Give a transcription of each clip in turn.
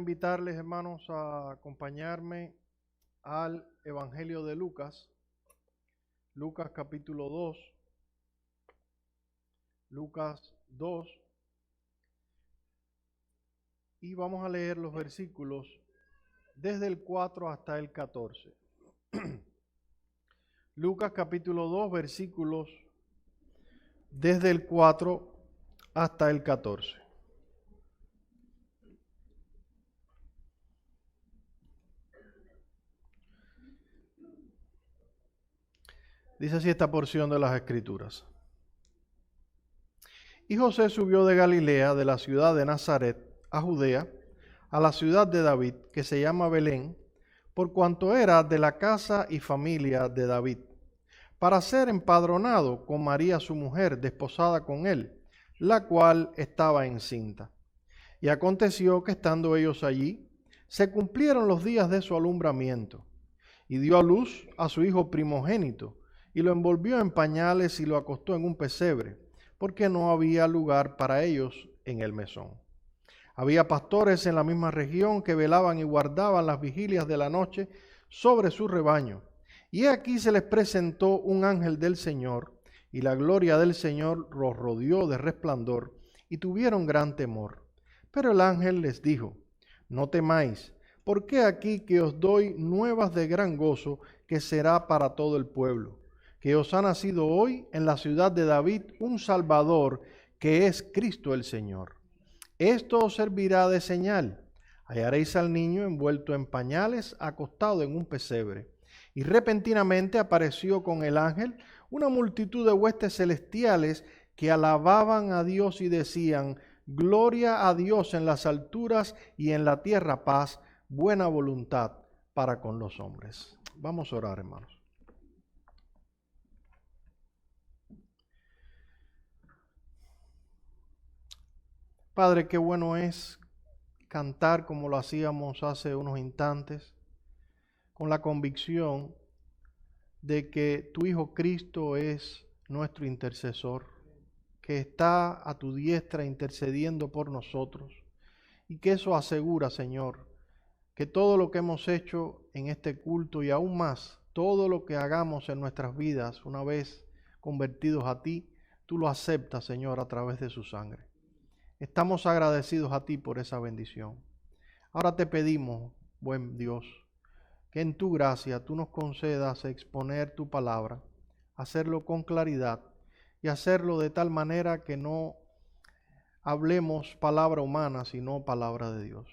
invitarles, hermanos, a acompañarme al Evangelio de Lucas, Lucas capítulo 2, Lucas 2, y vamos a leer los versículos desde el 4 hasta el 14. Lucas capítulo 2, versículos desde el 4 hasta el 14. Dice así esta porción de las Escrituras. Y José subió de Galilea, de la ciudad de Nazaret, a Judea, a la ciudad de David, que se llama Belén, por cuanto era de la casa y familia de David, para ser empadronado con María su mujer, desposada con él, la cual estaba encinta. Y aconteció que estando ellos allí, se cumplieron los días de su alumbramiento, y dio a luz a su hijo primogénito, y lo envolvió en pañales y lo acostó en un pesebre, porque no había lugar para ellos en el mesón. Había pastores en la misma región que velaban y guardaban las vigilias de la noche sobre su rebaño. Y aquí se les presentó un ángel del Señor, y la gloria del Señor los rodeó de resplandor, y tuvieron gran temor. Pero el ángel les dijo: no temáis, porque aquí que os doy nuevas de gran gozo, que será para todo el pueblo, que os ha nacido hoy en la ciudad de David un Salvador, que es Cristo el Señor. Esto os servirá de señal: hallaréis al niño envuelto en pañales, acostado en un pesebre. Y repentinamente apareció con el ángel una multitud de huestes celestiales que alababan a Dios y decían: gloria a Dios en las alturas y en la tierra paz, buena voluntad para con los hombres. Vamos a orar, hermanos. Padre, qué bueno es cantar como lo hacíamos hace unos instantes, con la convicción de que tu Hijo Cristo es nuestro intercesor, que está a tu diestra intercediendo por nosotros, y que eso asegura, Señor, que todo lo que hemos hecho en este culto y aún más, todo lo que hagamos en nuestras vidas una vez convertidos a ti, tú lo aceptas, Señor, a través de su sangre. Estamos agradecidos a ti por esa bendición. Ahora te pedimos, buen Dios, que en tu gracia tú nos concedas exponer tu palabra, hacerlo con claridad y hacerlo de tal manera que no hablemos palabra humana, sino palabra de Dios.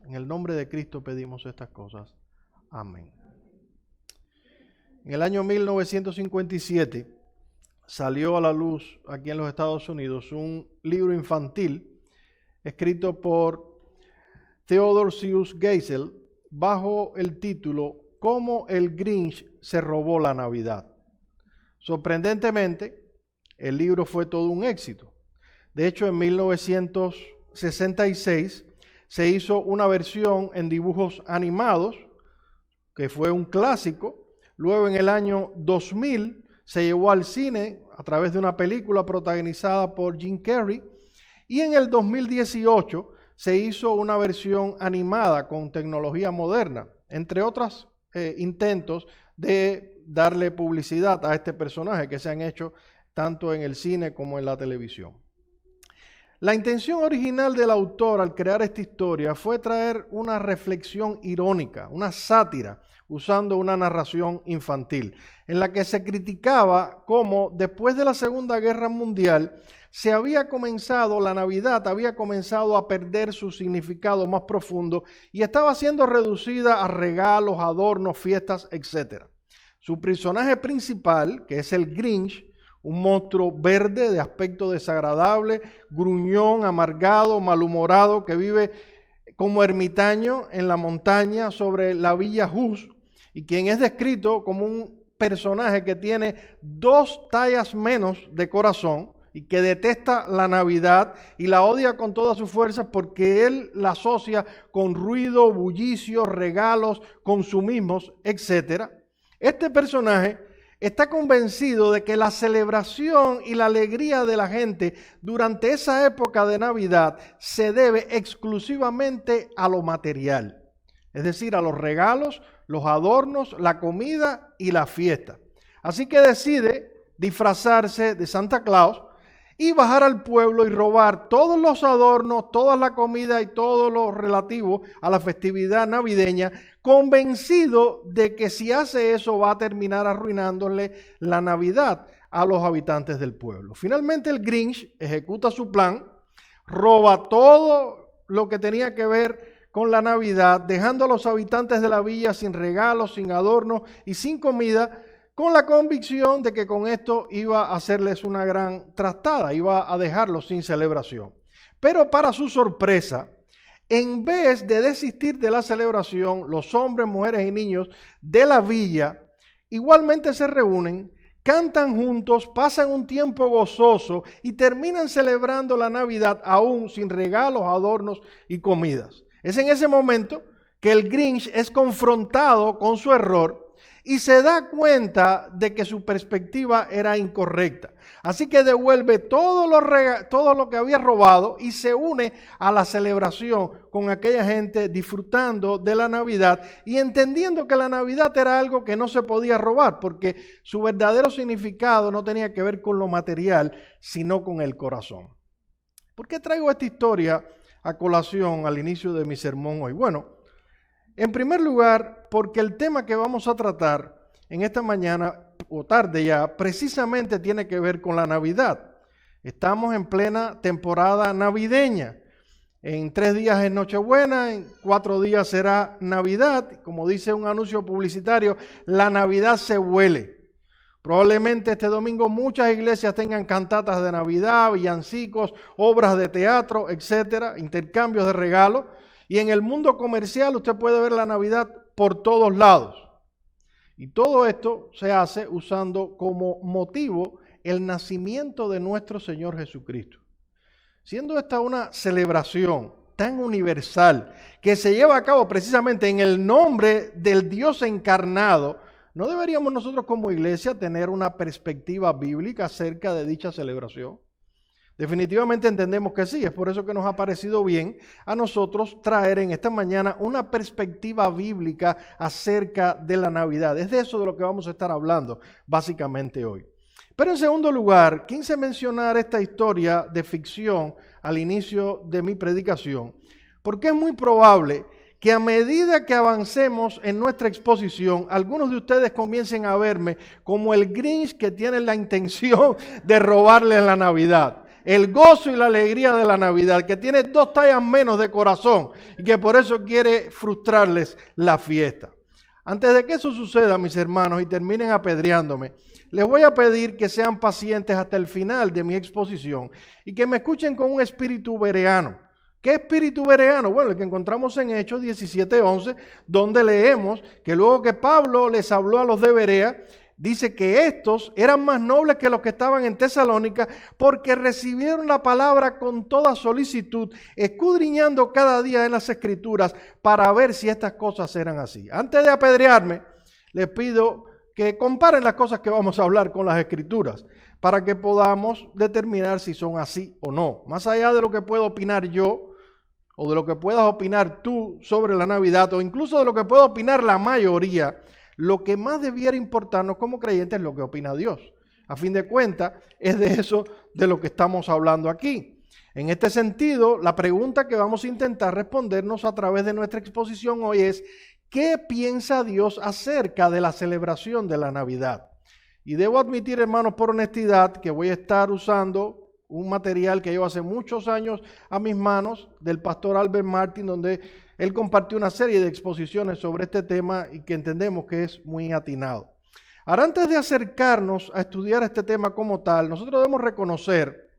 En el nombre de Cristo pedimos estas cosas. Amén. En el año 1957 salió a la luz aquí en los Estados Unidos un libro infantil escrito por Theodore Seuss Geisel bajo el título «Cómo el Grinch se robó la Navidad». Sorprendentemente, el libro fue todo un éxito. De hecho, en 1966 se hizo una versión en dibujos animados, que fue un clásico. Luego, en el año 2000, se llevó al cine a través de una película protagonizada por Jim Carrey. Y en el 2018 se hizo una versión animada con tecnología moderna, entre otros intentos de darle publicidad a este personaje que se han hecho tanto en el cine como en la televisión. La intención original del autor al crear esta historia fue traer una reflexión irónica, una sátira, usando una narración infantil, en la que se criticaba cómo después de la Segunda Guerra Mundial la Navidad había comenzado a perder su significado más profundo y estaba siendo reducida a regalos, adornos, fiestas, etc. Su personaje principal, que es el Grinch, un monstruo verde de aspecto desagradable, gruñón, amargado, malhumorado, que vive como ermitaño en la montaña sobre la Villa Hus, y quien es descrito como un personaje que tiene 2 tallas menos de corazón y que detesta la Navidad y la odia con todas sus fuerzas porque él la asocia con ruido, bullicio, regalos, consumismos, etc. Este personaje está convencido de que la celebración y la alegría de la gente durante esa época de Navidad se debe exclusivamente a lo material, es decir, a los regalos, los adornos, la comida y la fiesta. Así que decide disfrazarse de Santa Claus y bajar al pueblo y robar todos los adornos, toda la comida y todo lo relativo a la festividad navideña, convencido de que si hace eso va a terminar arruinándole la Navidad a los habitantes del pueblo. Finalmente el Grinch ejecuta su plan, roba todo lo que tenía que ver con la Navidad, dejando a los habitantes de la villa sin regalos, sin adornos y sin comida, con la convicción de que con esto iba a hacerles una gran trastada, iba a dejarlos sin celebración. Pero para su sorpresa, en vez de desistir de la celebración, los hombres, mujeres y niños de la villa igualmente se reúnen, cantan juntos, pasan un tiempo gozoso y terminan celebrando la Navidad aún sin regalos, adornos y comidas. Es en ese momento que el Grinch es confrontado con su error y se da cuenta de que su perspectiva era incorrecta. Así que devuelve todo lo que había robado y se une a la celebración con aquella gente disfrutando de la Navidad y entendiendo que la Navidad era algo que no se podía robar porque su verdadero significado no tenía que ver con lo material, sino con el corazón. ¿Por qué traigo esta historia a colación al inicio de mi sermón hoy? Bueno, en primer lugar, porque el tema que vamos a tratar en esta mañana o tarde ya, precisamente tiene que ver con la Navidad. Estamos en plena temporada navideña. En 3 días es Nochebuena, en 4 días será Navidad. Como dice un anuncio publicitario, la Navidad se huele. Probablemente este domingo muchas iglesias tengan cantatas de Navidad, villancicos, obras de teatro, etcétera, intercambios de regalos. Y en el mundo comercial usted puede ver la Navidad por todos lados. Y todo esto se hace usando como motivo el nacimiento de nuestro Señor Jesucristo. Siendo esta una celebración tan universal que se lleva a cabo precisamente en el nombre del Dios encarnado, ¿no deberíamos nosotros como iglesia tener una perspectiva bíblica acerca de dicha celebración? Definitivamente entendemos que sí, es por eso que nos ha parecido bien a nosotros traer en esta mañana una perspectiva bíblica acerca de la Navidad. Es de eso de lo que vamos a estar hablando básicamente hoy. Pero en segundo lugar, quise mencionar esta historia de ficción al inicio de mi predicación, porque es muy probable que a medida que avancemos en nuestra exposición, algunos de ustedes comiencen a verme como el Grinch que tiene la intención de robarle la Navidad. El gozo y la alegría de la Navidad, que tiene 2 tallas menos de corazón y que por eso quiere frustrarles la fiesta. Antes de que eso suceda, mis hermanos, y terminen apedreándome, les voy a pedir que sean pacientes hasta el final de mi exposición y que me escuchen con un espíritu bereano. ¿Qué espíritu bereano? Bueno, el que encontramos en Hechos 17:11, donde leemos que luego que Pablo les habló a los de Berea, dice que estos eran más nobles que los que estaban en Tesalónica porque recibieron la palabra con toda solicitud, escudriñando cada día en las Escrituras para ver si estas cosas eran así. Antes de apedrearme, les pido que comparen las cosas que vamos a hablar con las Escrituras para que podamos determinar si son así o no. Más allá de lo que puedo opinar yo o de lo que puedas opinar tú sobre la Navidad o incluso de lo que pueda opinar la mayoría, lo que más debiera importarnos como creyentes es lo que opina Dios. A fin de cuentas, es de eso de lo que estamos hablando aquí. En este sentido, la pregunta que vamos a intentar respondernos a través de nuestra exposición hoy es: ¿qué piensa Dios acerca de la celebración de la Navidad? Y debo admitir, hermanos, por honestidad, que voy a estar usando un material que llevo hace muchos años a mis manos del pastor Albert Martin, donde él compartió una serie de exposiciones sobre este tema y que entendemos que es muy atinado. Ahora, antes de acercarnos a estudiar este tema como tal, nosotros debemos reconocer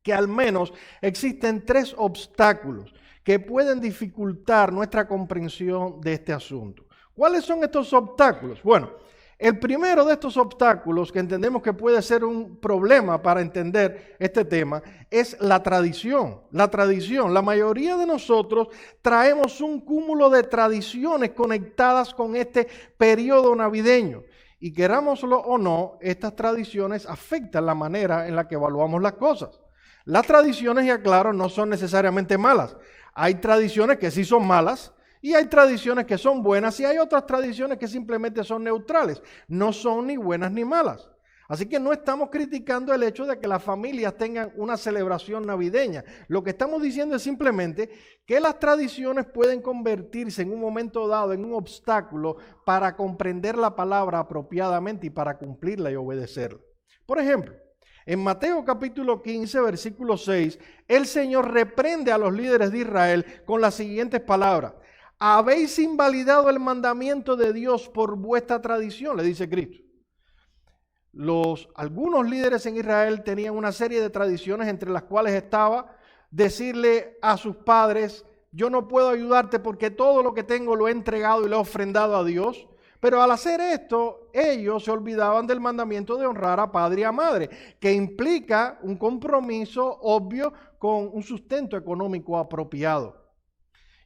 que al menos existen 3 obstáculos que pueden dificultar nuestra comprensión de este asunto. ¿Cuáles son estos obstáculos? Bueno, el primero de estos obstáculos que entendemos que puede ser un problema para entender este tema es la tradición. La tradición. La mayoría de nosotros traemos un cúmulo de tradiciones conectadas con este periodo navideño. Y querámoslo o no, estas tradiciones afectan la manera en la que evaluamos las cosas. Las tradiciones, y aclaro, no son necesariamente malas. Hay tradiciones que sí son malas y hay tradiciones que son buenas y hay otras tradiciones que simplemente son neutrales. No son ni buenas ni malas. Así que no estamos criticando el hecho de que las familias tengan una celebración navideña. Lo que estamos diciendo es simplemente que las tradiciones pueden convertirse en un momento dado en un obstáculo para comprender la palabra apropiadamente y para cumplirla y obedecerla. Por ejemplo, en Mateo capítulo 15, versículo 6, el Señor reprende a los líderes de Israel con las siguientes palabras. Habéis invalidado el mandamiento de Dios por vuestra tradición, le dice Cristo. Algunos líderes en Israel tenían una serie de tradiciones entre las cuales estaba decirle a sus padres, yo no puedo ayudarte porque todo lo que tengo lo he entregado y lo he ofrendado a Dios. Pero al hacer esto, ellos se olvidaban del mandamiento de honrar a padre y a madre, que implica un compromiso obvio con un sustento económico apropiado.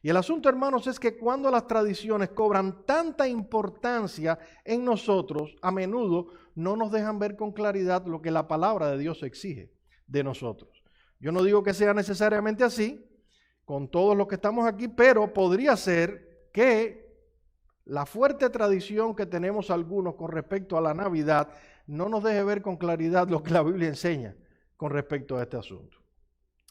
Y el asunto, hermanos, es que cuando las tradiciones cobran tanta importancia en nosotros, a menudo no nos dejan ver con claridad lo que la palabra de Dios exige de nosotros. Yo no digo que sea necesariamente así, con todos los que estamos aquí, pero podría ser que la fuerte tradición que tenemos algunos con respecto a la Navidad no nos deje ver con claridad lo que la Biblia enseña con respecto a este asunto.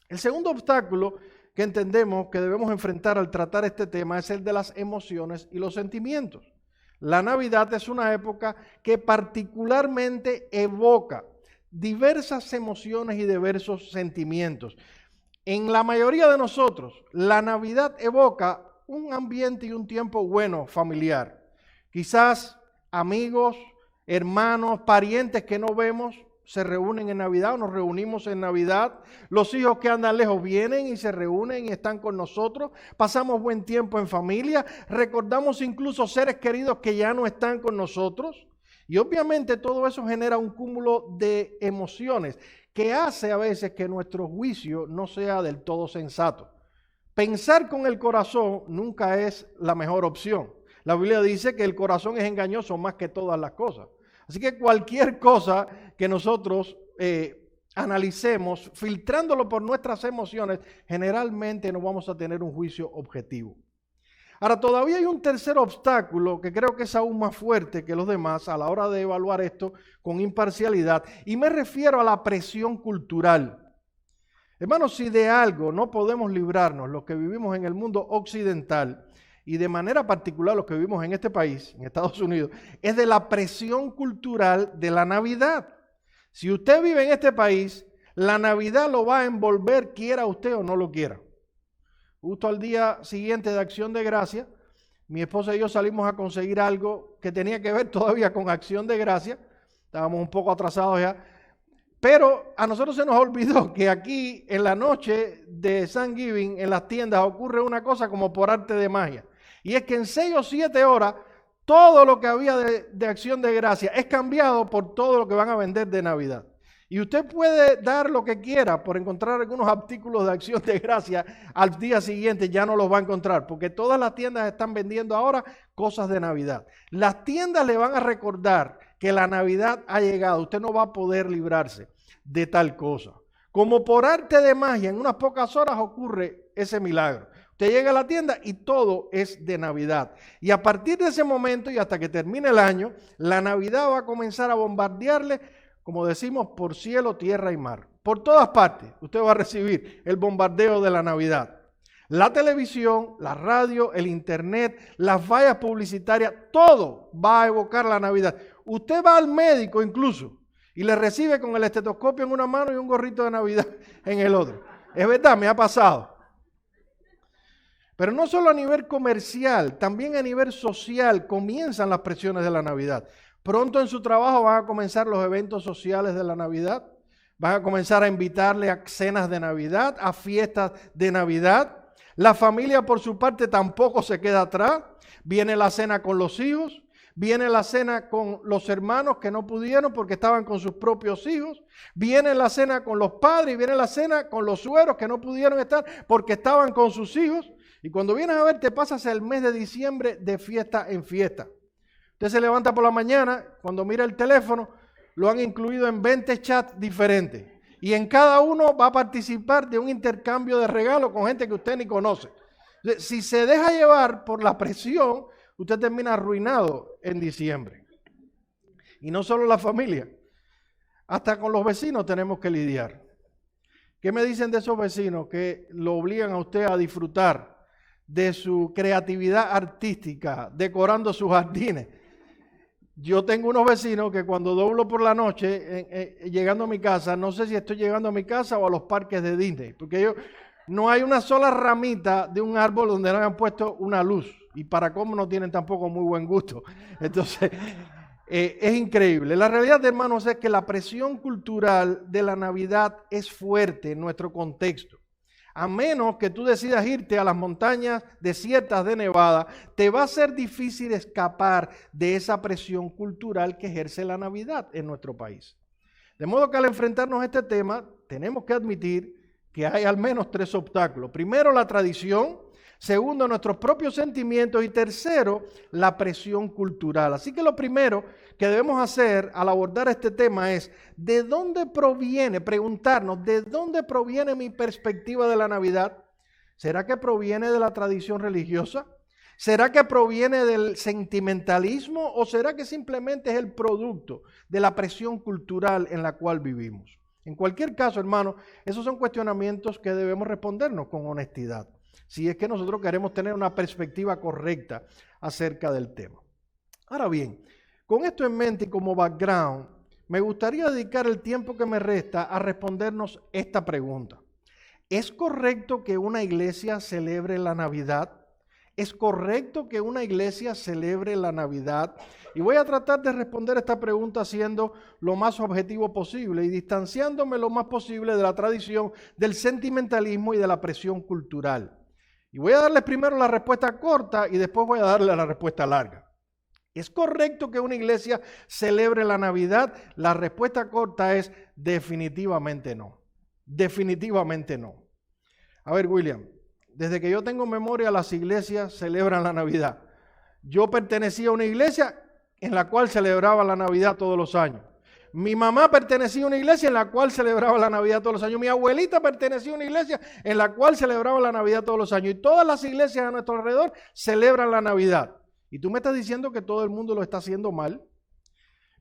El segundo obstáculo que entendemos que debemos enfrentar al tratar este tema es el de las emociones y los sentimientos. La Navidad es una época que particularmente evoca diversas emociones y diversos sentimientos. En la mayoría de nosotros, la Navidad evoca un ambiente y un tiempo bueno familiar. Quizás amigos, hermanos, parientes que no vemos se reúnen en Navidad o nos reunimos en Navidad. Los hijos que andan lejos vienen y se reúnen y están con nosotros. Pasamos buen tiempo en familia. Recordamos incluso seres queridos que ya no están con nosotros. Y obviamente todo eso genera un cúmulo de emociones que hace a veces que nuestro juicio no sea del todo sensato. Pensar con el corazón nunca es la mejor opción. La Biblia dice que el corazón es engañoso más que todas las cosas. Así que cualquier cosa que nosotros analicemos, filtrándolo por nuestras emociones, generalmente no vamos a tener un juicio objetivo. Ahora, todavía hay un tercer obstáculo que creo que es aún más fuerte que los demás a la hora de evaluar esto con imparcialidad, y me refiero a la presión cultural. Hermanos, si de algo no podemos librarnos los que vivimos en el mundo occidental, y de manera particular los que vivimos en este país, en Estados Unidos, es de la presión cultural de la Navidad. Si usted vive en este país, la Navidad lo va a envolver, quiera usted o no lo quiera. Justo al día siguiente de Acción de Gracia, mi esposa y yo salimos a conseguir algo que tenía que ver todavía con Acción de Gracia. Estábamos un poco atrasados ya. Pero a nosotros se nos olvidó que aquí en la noche de Thanksgiving en las tiendas ocurre una cosa como por arte de magia. Y es que en 6 o 7 horas todo lo que había de Acción de Gracia es cambiado por todo lo que van a vender de Navidad. Y usted puede dar lo que quiera por encontrar algunos artículos de Acción de Gracia, al día siguiente ya no los va a encontrar, porque todas las tiendas están vendiendo ahora cosas de Navidad. Las tiendas le van a recordar que la Navidad ha llegado, usted no va a poder librarse de tal cosa. Como por arte de magia, en unas pocas horas ocurre ese milagro. Usted llega a la tienda y todo es de Navidad. Y a partir de ese momento y hasta que termine el año, la Navidad va a comenzar a bombardearle, como decimos, por cielo, tierra y mar. Por todas partes usted va a recibir el bombardeo de la Navidad. La televisión, la radio, el internet, las vallas publicitarias, todo va a evocar la Navidad. Usted va al médico incluso y le recibe con el estetoscopio en una mano y un gorrito de Navidad en el otro. Es verdad, me ha pasado. Pero no solo a nivel comercial, también a nivel social comienzan las presiones de la Navidad. Pronto en su trabajo van a comenzar los eventos sociales de la Navidad, van a comenzar a invitarle a cenas de Navidad, a fiestas de Navidad. La familia por su parte tampoco se queda atrás. Viene la cena con los hijos, viene la cena con los hermanos que no pudieron porque estaban con sus propios hijos, viene la cena con los padres y viene la cena con los suegros que no pudieron estar porque estaban con sus hijos. Y cuando vienes a ver, te pasas el mes de diciembre de fiesta en fiesta. Usted se levanta por la mañana, cuando mira el teléfono, lo han incluido en 20 chats diferentes. Y en cada uno va a participar de un intercambio de regalos con gente que usted ni conoce. Si se deja llevar por la presión, usted termina arruinado en diciembre. Y no solo la familia, hasta con los vecinos tenemos que lidiar. ¿Qué me dicen de esos vecinos que lo obligan a usted a disfrutar de su creatividad artística, decorando sus jardines? Yo tengo unos vecinos que cuando doblo por la noche, llegando a mi casa, no sé si estoy llegando a mi casa o a los parques de Disney, porque no hay una sola ramita de un árbol donde le hayan puesto una luz, y para cómo no tienen tampoco muy buen gusto. Entonces, es increíble. La realidad, hermanos, es que la presión cultural de la Navidad es fuerte en nuestro contexto. A menos que tú decidas irte a las montañas desiertas de Nevada, te va a ser difícil escapar de esa presión cultural que ejerce la Navidad en nuestro país. De modo que al enfrentarnos a este tema, tenemos que admitir que hay al menos 3 obstáculos. Primero, la tradición. Segundo, nuestros propios sentimientos. Y tercero, la presión cultural. Así que lo primero que debemos hacer al abordar este tema es, ¿de dónde proviene? Preguntarnos, ¿de dónde proviene mi perspectiva de la Navidad? ¿Será que proviene de la tradición religiosa? ¿Será que proviene del sentimentalismo? ¿O será que simplemente es el producto de la presión cultural en la cual vivimos? En cualquier caso, hermano, esos son cuestionamientos que debemos respondernos con honestidad, si es que nosotros queremos tener una perspectiva correcta acerca del tema. Ahora bien, con esto en mente y como background, me gustaría dedicar el tiempo que me resta a respondernos esta pregunta. ¿Es correcto que una iglesia celebre la Navidad? ¿Es correcto que una iglesia celebre la Navidad? Y voy a tratar de responder esta pregunta siendo lo más objetivo posible y distanciándome lo más posible de la tradición, del sentimentalismo y de la presión cultural. Y voy a darles primero la respuesta corta y después voy a darle la respuesta larga. ¿Es correcto que una iglesia celebre la Navidad? La respuesta corta es definitivamente no. Definitivamente no. A ver, William, desde que yo tengo memoria, las iglesias celebran la Navidad. Yo pertenecía a una iglesia en la cual celebraba la Navidad todos los años. Mi mamá pertenecía a una iglesia en la cual celebraba la Navidad todos los años. Mi abuelita pertenecía a una iglesia en la cual celebraba la Navidad todos los años. Y todas las iglesias a nuestro alrededor celebran la Navidad. ¿Y tú me estás diciendo que todo el mundo lo está haciendo mal?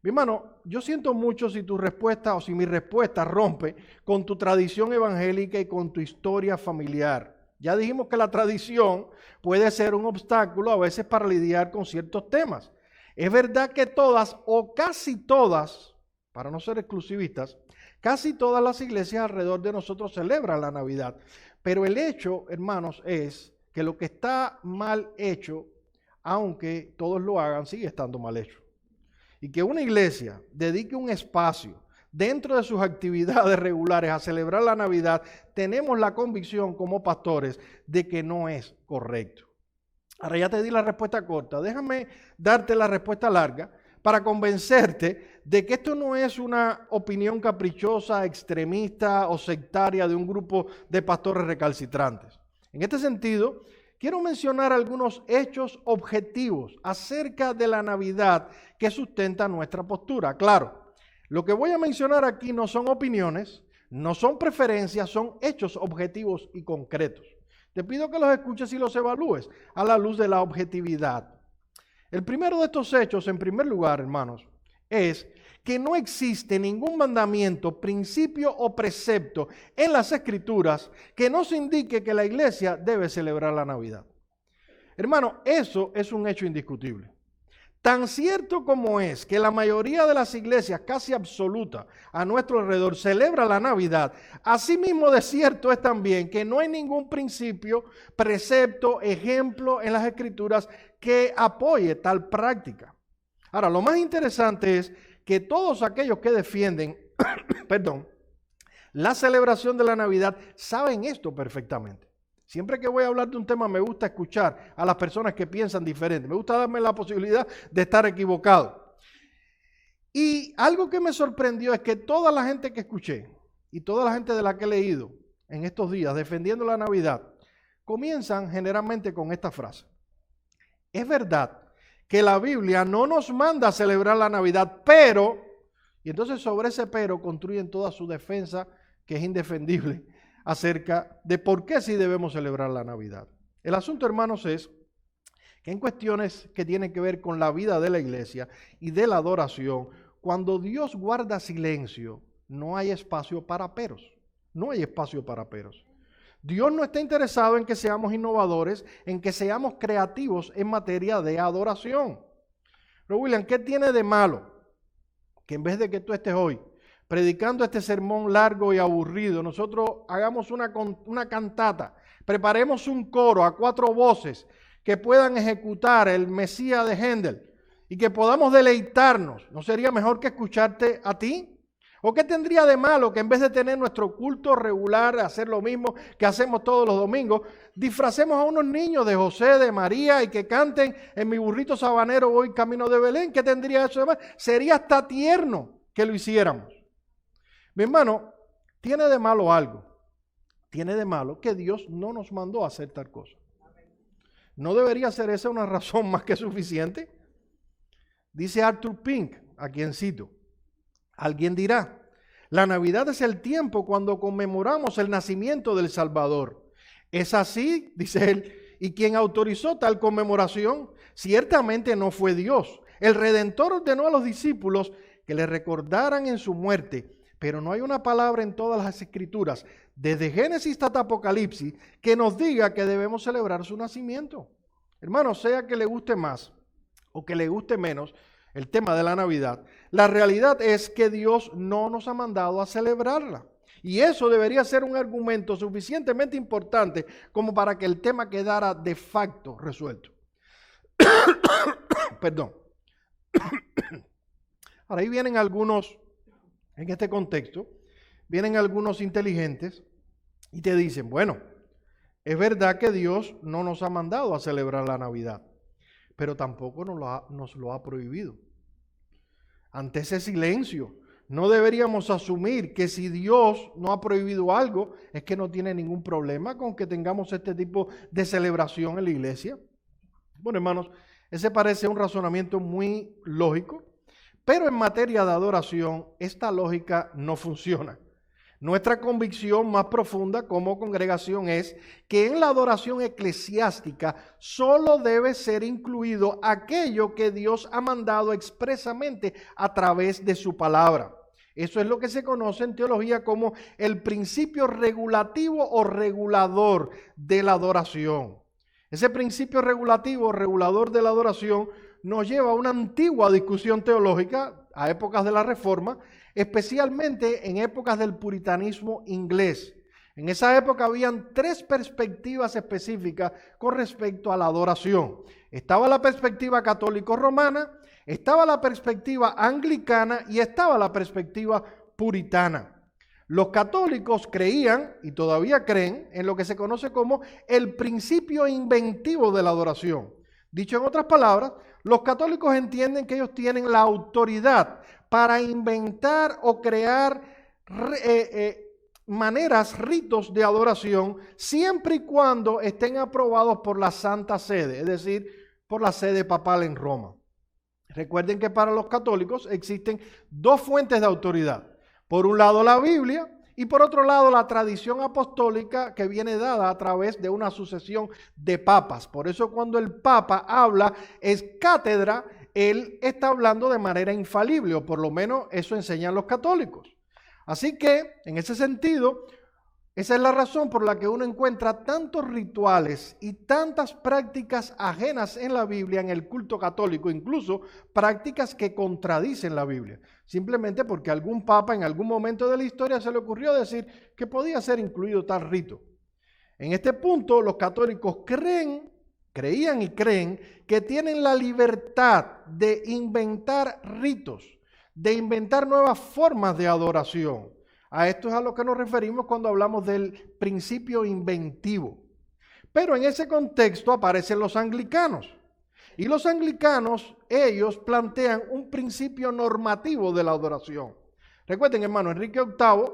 Mi hermano, yo siento mucho si tu respuesta o si mi respuesta rompe con tu tradición evangélica y con tu historia familiar. Ya dijimos que la tradición puede ser un obstáculo a veces para lidiar con ciertos temas. Es verdad que todas o casi todas, para no ser exclusivistas, casi todas las iglesias alrededor de nosotros celebran la Navidad. Pero el hecho, hermanos, es que lo que está mal hecho, aunque todos lo hagan, sigue estando mal hecho. Y que una iglesia dedique un espacio dentro de sus actividades regulares a celebrar la Navidad, tenemos la convicción como pastores de que no es correcto. Ahora ya te di la respuesta corta, déjame darte la respuesta larga para convencerte de que esto no es una opinión caprichosa, extremista o sectaria de un grupo de pastores recalcitrantes. En este sentido, quiero mencionar algunos hechos objetivos acerca de la Navidad que sustentan nuestra postura. Claro, lo que voy a mencionar aquí no son opiniones, no son preferencias, son hechos objetivos y concretos. Te pido que los escuches y los evalúes a la luz de la objetividad. El primero de estos hechos, en primer lugar, hermanos, es que no existe ningún mandamiento, principio o precepto en las Escrituras que nos indique que la iglesia debe celebrar la Navidad. Hermano, eso es un hecho indiscutible. Tan cierto como es que la mayoría de las iglesias, casi absoluta, a nuestro alrededor celebra la Navidad, asimismo de cierto es también que no hay ningún principio, precepto, ejemplo en las Escrituras que apoye tal práctica. Ahora, lo más interesante es que todos aquellos que defienden, la celebración de la Navidad saben esto perfectamente. Siempre que voy a hablar de un tema me gusta escuchar a las personas que piensan diferente. Me gusta darme la posibilidad de estar equivocado. Y algo que me sorprendió es que toda la gente que escuché y toda la gente de la que he leído en estos días defendiendo la Navidad comienzan generalmente con esta frase. Es verdad que la Biblia no nos manda a celebrar la Navidad, pero, y entonces sobre ese pero construyen toda su defensa, que es indefendible, acerca de por qué sí debemos celebrar la Navidad. El asunto, hermanos, es que en cuestiones que tienen que ver con la vida de la iglesia y de la adoración, cuando Dios guarda silencio, no hay espacio para peros. No hay espacio para peros. Dios no está interesado en que seamos innovadores, en que seamos creativos en materia de adoración. Pero William, ¿qué tiene de malo que en vez de que tú estés hoy predicando este sermón largo y aburrido, nosotros hagamos una cantata, preparemos un coro a 4 voces que puedan ejecutar el Mesías de Händel y que podamos deleitarnos? ¿No sería mejor que escucharte a ti? ¿O qué tendría de malo que en vez de tener nuestro culto regular, hacer lo mismo que hacemos todos los domingos, disfracemos a unos niños de José, de María y que canten en mi burrito sabanero voy camino de Belén? ¿Qué tendría eso de malo? Sería hasta tierno que lo hiciéramos. Mi hermano, tiene de malo algo. Tiene de malo que Dios no nos mandó a hacer tal cosa. ¿No debería ser esa una razón más que suficiente? Dice Arthur Pink, a quien cito: alguien dirá, la Navidad es el tiempo cuando conmemoramos el nacimiento del Salvador. ¿Es así?, dice él. ¿Y quien autorizó tal conmemoración? Ciertamente no fue Dios. El Redentor ordenó a los discípulos que le recordaran en su muerte, pero no hay una palabra en todas las Escrituras, desde Génesis hasta Apocalipsis, que nos diga que debemos celebrar su nacimiento. Hermano, sea que le guste más o que le guste menos el tema de la Navidad, la realidad es que Dios no nos ha mandado a celebrarla. Y eso debería ser un argumento suficientemente importante como para que el tema quedara de facto resuelto. Perdón. Ahora ahí vienen algunos, en este contexto, vienen algunos inteligentes y te dicen, bueno, es verdad que Dios no nos ha mandado a celebrar la Navidad, pero tampoco nos lo ha prohibido. Ante ese silencio, no deberíamos asumir que si Dios no ha prohibido algo, es que no tiene ningún problema con que tengamos este tipo de celebración en la iglesia. Bueno, hermanos, ese parece un razonamiento muy lógico, pero en materia de adoración, esta lógica no funciona. Nuestra convicción más profunda como congregación es que en la adoración eclesiástica solo debe ser incluido aquello que Dios ha mandado expresamente a través de su palabra. Eso es lo que se conoce en teología como el principio regulativo o regulador de la adoración. Ese principio regulativo o regulador de la adoración nos lleva a una antigua discusión teológica a épocas de la Reforma, especialmente en épocas del puritanismo inglés. En esa época habían 3 perspectivas específicas con respecto a la adoración. Estaba la perspectiva católico-romana, estaba la perspectiva anglicana y estaba la perspectiva puritana. Los católicos creían, y todavía creen, en lo que se conoce como el principio inventivo de la adoración. Dicho en otras palabras, los católicos entienden que ellos tienen la autoridad para inventar o crear maneras, ritos de adoración, siempre y cuando estén aprobados por la Santa Sede, es decir, por la sede papal en Roma. Recuerden que para los católicos existen 2 fuentes de autoridad. Por un lado la Biblia y por otro lado la tradición apostólica que viene dada a través de una sucesión de papas. Por eso cuando el papa habla es cátedra, él está hablando de manera infalible, o por lo menos eso enseñan los católicos. Así que, en ese sentido, esa es la razón por la que uno encuentra tantos rituales y tantas prácticas ajenas en la Biblia, en el culto católico, incluso prácticas que contradicen la Biblia, simplemente porque algún papa en algún momento de la historia se le ocurrió decir que podía ser incluido tal rito. En este punto, los católicos creían y creen que tienen la libertad de inventar ritos, de inventar nuevas formas de adoración. A esto es a lo que nos referimos cuando hablamos del principio inventivo. Pero en ese contexto aparecen los anglicanos. Y los anglicanos, ellos plantean un principio normativo de la adoración. Recuerden, hermano, Enrique VIII,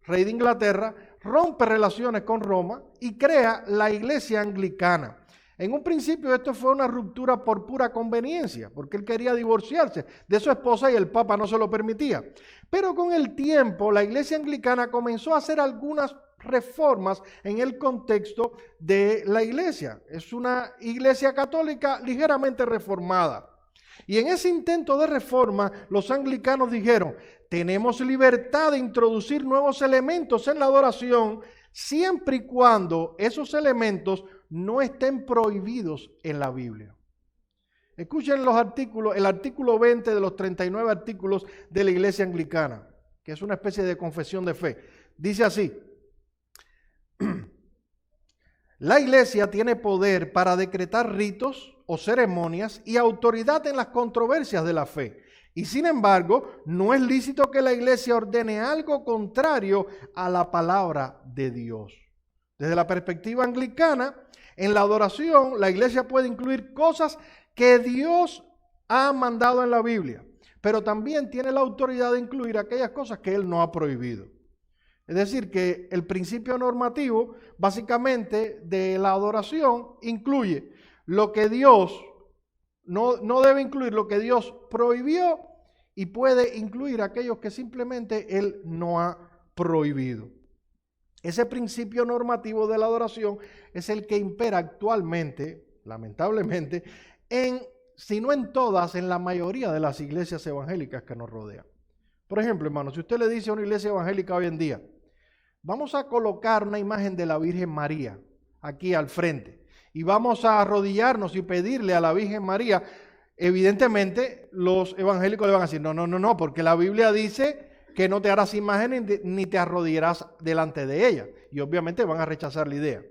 rey de Inglaterra, rompe relaciones con Roma y crea la iglesia anglicana. En un principio esto fue una ruptura por pura conveniencia, porque él quería divorciarse de su esposa y el Papa no se lo permitía. Pero con el tiempo la Iglesia Anglicana comenzó a hacer algunas reformas en el contexto de la Iglesia. Es una Iglesia católica ligeramente reformada. Y en ese intento de reforma, los anglicanos dijeron, tenemos libertad de introducir nuevos elementos en la adoración, siempre y cuando esos elementos no estén prohibidos en la Biblia. Escuchen los artículos, el artículo 20 de los 39 artículos de la Iglesia Anglicana, que es una especie de confesión de fe. Dice así, la Iglesia tiene poder para decretar ritos o ceremonias y autoridad en las controversias de la fe. Y sin embargo, no es lícito que la Iglesia ordene algo contrario a la palabra de Dios. Desde la perspectiva anglicana, en la adoración, la Iglesia puede incluir cosas que Dios ha mandado en la Biblia, pero también tiene la autoridad de incluir aquellas cosas que Él no ha prohibido. Es decir, que el principio normativo, básicamente, de la adoración incluye lo que Dios no debe incluir, lo que Dios prohibió, y puede incluir aquellos que simplemente Él no ha prohibido. Ese principio normativo de la adoración es el que impera actualmente, lamentablemente, si no en todas, en la mayoría de las iglesias evangélicas que nos rodean. Por ejemplo, hermano, si usted le dice a una iglesia evangélica hoy en día, vamos a colocar una imagen de la Virgen María aquí al frente y vamos a arrodillarnos y pedirle a la Virgen María, evidentemente los evangélicos le van a decir, no, porque la Biblia dice que no te harás imagen ni te arrodillarás delante de ella. Y obviamente van a rechazar la idea.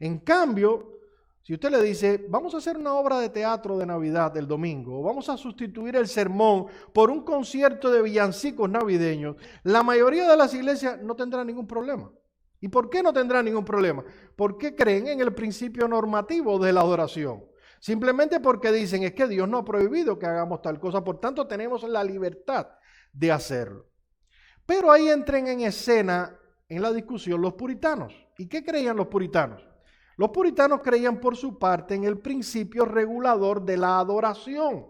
En cambio, si usted le dice, vamos a hacer una obra de teatro de Navidad el domingo, o vamos a sustituir el sermón por un concierto de villancicos navideños, la mayoría de las iglesias no tendrán ningún problema. ¿Y por qué no tendrán ningún problema? Porque creen en el principio normativo de la adoración. Simplemente porque dicen, es que Dios no ha prohibido que hagamos tal cosa, por tanto tenemos la libertad de hacerlo. Pero ahí entran en escena, en la discusión, los puritanos. ¿Y qué creían los puritanos? Los puritanos creían por su parte en el principio regulador de la adoración.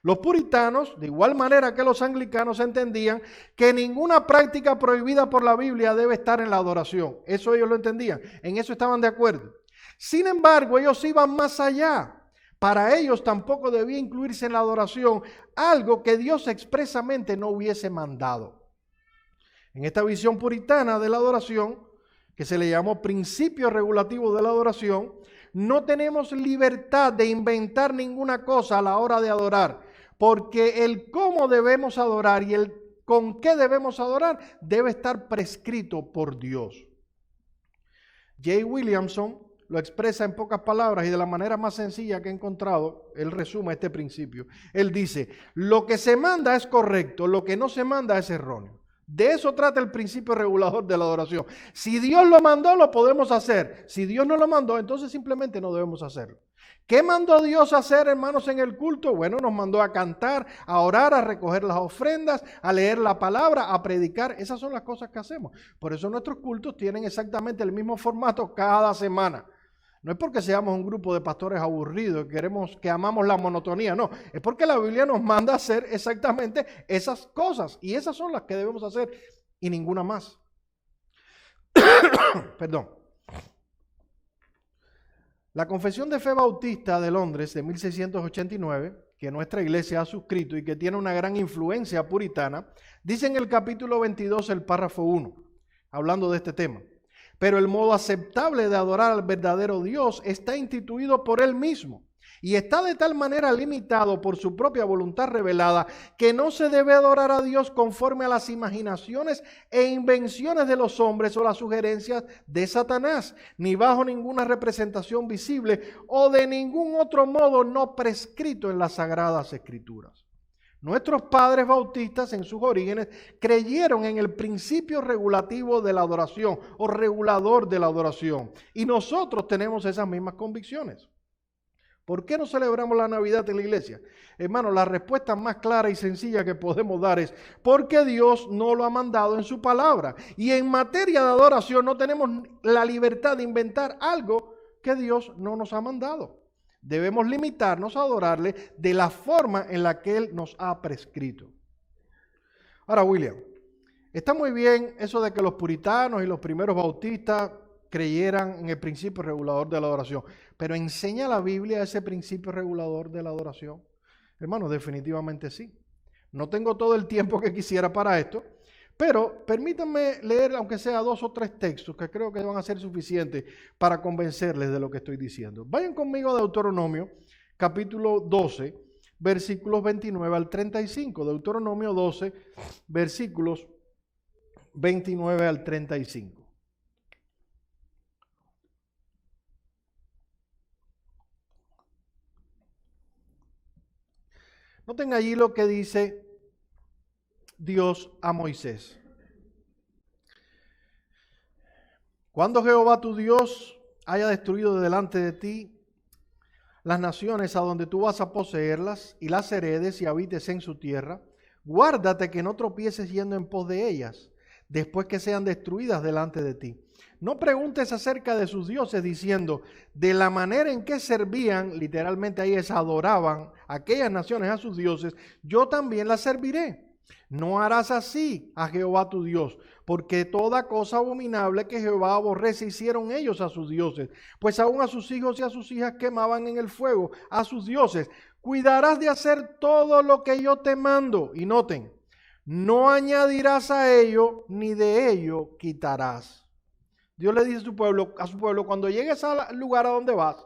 Los puritanos, de igual manera que los anglicanos, entendían que ninguna práctica prohibida por la Biblia debe estar en la adoración. Eso ellos lo entendían, en eso estaban de acuerdo. Sin embargo, ellos iban más allá. Para ellos tampoco debía incluirse en la adoración algo que Dios expresamente no hubiese mandado. En esta visión puritana de la adoración, que se le llamó principio regulativo de la adoración, no tenemos libertad de inventar ninguna cosa a la hora de adorar, porque el cómo debemos adorar y el con qué debemos adorar debe estar prescrito por Dios. Jay Williamson lo expresa en pocas palabras y de la manera más sencilla que he encontrado, él resume este principio. Él dice, lo que se manda es correcto, lo que no se manda es erróneo. De eso trata el principio regulador de la adoración. Si Dios lo mandó, lo podemos hacer. Si Dios no lo mandó, entonces simplemente no debemos hacerlo. ¿Qué mandó Dios hacer, hermanos, en el culto? Bueno, nos mandó a cantar, a orar, a recoger las ofrendas, a leer la palabra, a predicar. Esas son las cosas que hacemos. Por eso nuestros cultos tienen exactamente el mismo formato cada semana. No es porque seamos un grupo de pastores aburridos, que amamos la monotonía, no. Es porque la Biblia nos manda a hacer exactamente esas cosas. Y esas son las que debemos hacer y ninguna más. Perdón. La Confesión de Fe Bautista de Londres de 1689, que nuestra iglesia ha suscrito y que tiene una gran influencia puritana, dice en el capítulo 22, el párrafo 1, hablando de este tema. Pero el modo aceptable de adorar al verdadero Dios está instituido por Él mismo y está de tal manera limitado por su propia voluntad revelada que no se debe adorar a Dios conforme a las imaginaciones e invenciones de los hombres o las sugerencias de Satanás, ni bajo ninguna representación visible o de ningún otro modo no prescrito en las Sagradas Escrituras. Nuestros padres bautistas en sus orígenes creyeron en el principio regulativo de la adoración o regulador de la adoración. Y nosotros tenemos esas mismas convicciones. ¿Por qué no celebramos la Navidad en la iglesia? Hermano, la respuesta más clara y sencilla que podemos dar es porque Dios no lo ha mandado en su palabra. Y en materia de adoración no tenemos la libertad de inventar algo que Dios no nos ha mandado. Debemos limitarnos a adorarle de la forma en la que Él nos ha prescrito. Ahora, William, está muy bien eso de que los puritanos y los primeros bautistas creyeran en el principio regulador de la adoración, pero ¿enseña la Biblia ese principio regulador de la adoración? Hermano, definitivamente sí. No tengo todo el tiempo que quisiera para esto, pero permítanme leer aunque sea 2 o 3 textos que creo que van a ser suficientes para convencerles de lo que estoy diciendo. Vayan conmigo a Deuteronomio, capítulo 12, versículos 29 al 35. Deuteronomio 12, versículos 29 al 35. Noten allí lo que dice Dios a Moisés. Cuando Jehová tu Dios haya destruido de delante de ti las naciones a donde tú vas a poseerlas y las heredes y habites en su tierra, guárdate que no tropieces yendo en pos de ellas, después que sean destruidas delante de ti. No preguntes acerca de sus dioses diciendo, de la manera en que servían, literalmente ahí es adoraban aquellas naciones a sus dioses, yo también las serviré. No harás así a Jehová tu Dios, porque toda cosa abominable que Jehová aborrece hicieron ellos a sus dioses, pues aún a sus hijos y a sus hijas quemaban en el fuego a sus dioses. Cuidarás de hacer todo lo que yo te mando. Y noten, no añadirás a ello, ni de ello quitarás. Dios le dice a su pueblo, cuando llegues al lugar a donde vas,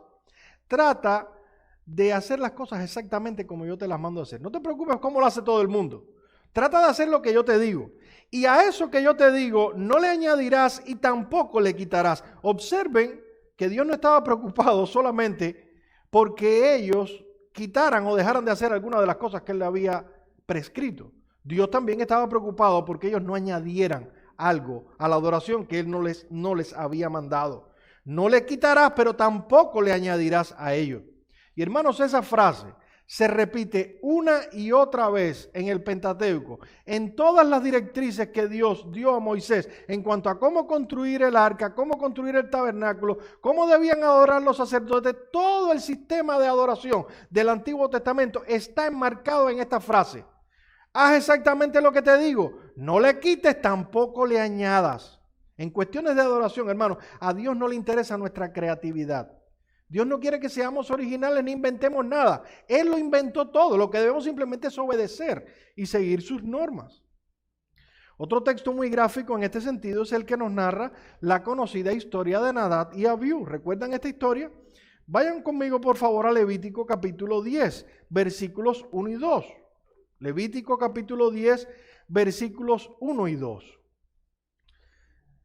trata de hacer las cosas exactamente como yo te las mando a hacer. No te preocupes cómo lo hace todo el mundo. Trata de hacer lo que yo te digo. Y a eso que yo te digo, no le añadirás y tampoco le quitarás. Observen que Dios no estaba preocupado solamente porque ellos quitaran o dejaran de hacer algunas de las cosas que Él le había prescrito. Dios también estaba preocupado porque ellos no añadieran algo a la adoración que Él no les había mandado. No le quitarás, pero tampoco le añadirás a ellos. Y hermanos, esa frase se repite una y otra vez en el Pentateuco, en todas las directrices que Dios dio a Moisés en cuanto a cómo construir el arca, cómo construir el tabernáculo, cómo debían adorar los sacerdotes. Todo el sistema de adoración del Antiguo Testamento está enmarcado en esta frase. Haz exactamente lo que te digo, no le quites, tampoco le añadas. En cuestiones de adoración, hermanos, a Dios no le interesa nuestra creatividad. Dios no quiere que seamos originales ni inventemos nada. Él lo inventó todo. Lo que debemos simplemente es obedecer y seguir sus normas. Otro texto muy gráfico en este sentido es el que nos narra la conocida historia de Nadab y Abiú. ¿Recuerdan esta historia? Vayan conmigo por favor a Levítico capítulo 10, versículos 1 y 2. Levítico capítulo 10, versículos 1 y 2.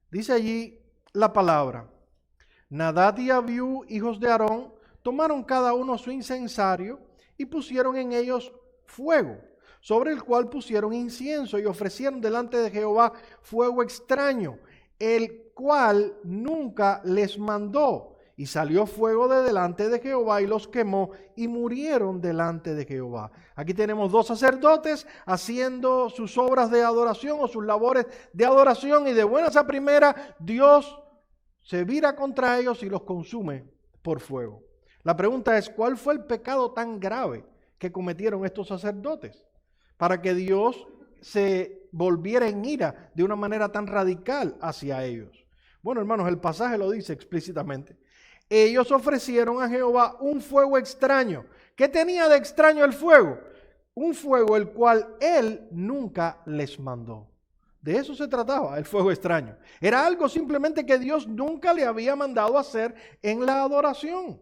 Dice allí la palabra. Nadab y Abiú, hijos de Aarón, tomaron cada uno su incensario y pusieron en ellos fuego, sobre el cual pusieron incienso y ofrecieron delante de Jehová fuego extraño, el cual nunca les mandó. Y salió fuego de delante de Jehová y los quemó y murieron delante de Jehová. Aquí tenemos 2 sacerdotes haciendo sus obras de adoración o sus labores de adoración, y de buenas a primera Dios se vira contra ellos y los consume por fuego. La pregunta es, ¿cuál fue el pecado tan grave que cometieron estos sacerdotes para que Dios se volviera en ira de una manera tan radical hacia ellos? Bueno, hermanos, el pasaje lo dice explícitamente. Ellos ofrecieron a Jehová un fuego extraño. ¿Qué tenía de extraño el fuego? Un fuego el cual Él nunca les mandó. De eso se trataba, el fuego extraño. Era algo simplemente que Dios nunca le había mandado hacer en la adoración.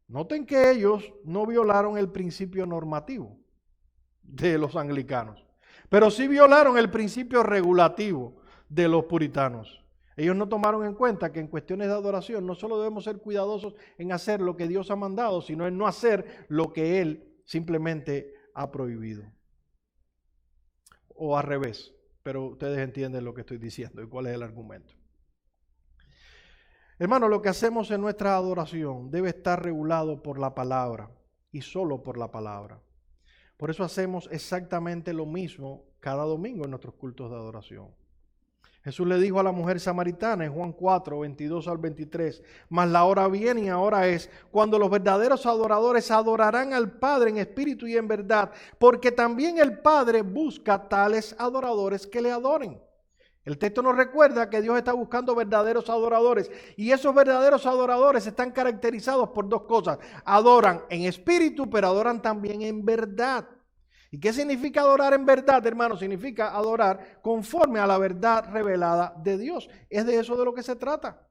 Noten que ellos no violaron el principio normativo de los anglicanos, pero sí violaron el principio regulativo de los puritanos. Ellos no tomaron en cuenta que en cuestiones de adoración no solo debemos ser cuidadosos en hacer lo que Dios ha mandado, sino en no hacer lo que Él simplemente ha prohibido. O al revés, pero ustedes entienden lo que estoy diciendo y cuál es el argumento. Hermano, lo que hacemos en nuestra adoración debe estar regulado por la palabra y solo por la palabra. Por eso hacemos exactamente lo mismo cada domingo en nuestros cultos de adoración. Jesús le dijo a la mujer samaritana en Juan 4, 22 al 23, mas la hora viene y ahora es, cuando los verdaderos adoradores adorarán al Padre en espíritu y en verdad, porque también el Padre busca tales adoradores que le adoren. El texto nos recuerda que Dios está buscando verdaderos adoradores, y esos verdaderos adoradores están caracterizados por dos cosas: adoran en espíritu, pero adoran también en verdad. ¿Y qué significa adorar en verdad, hermano? Significa adorar conforme a la verdad revelada de Dios. Es de eso de lo que se trata.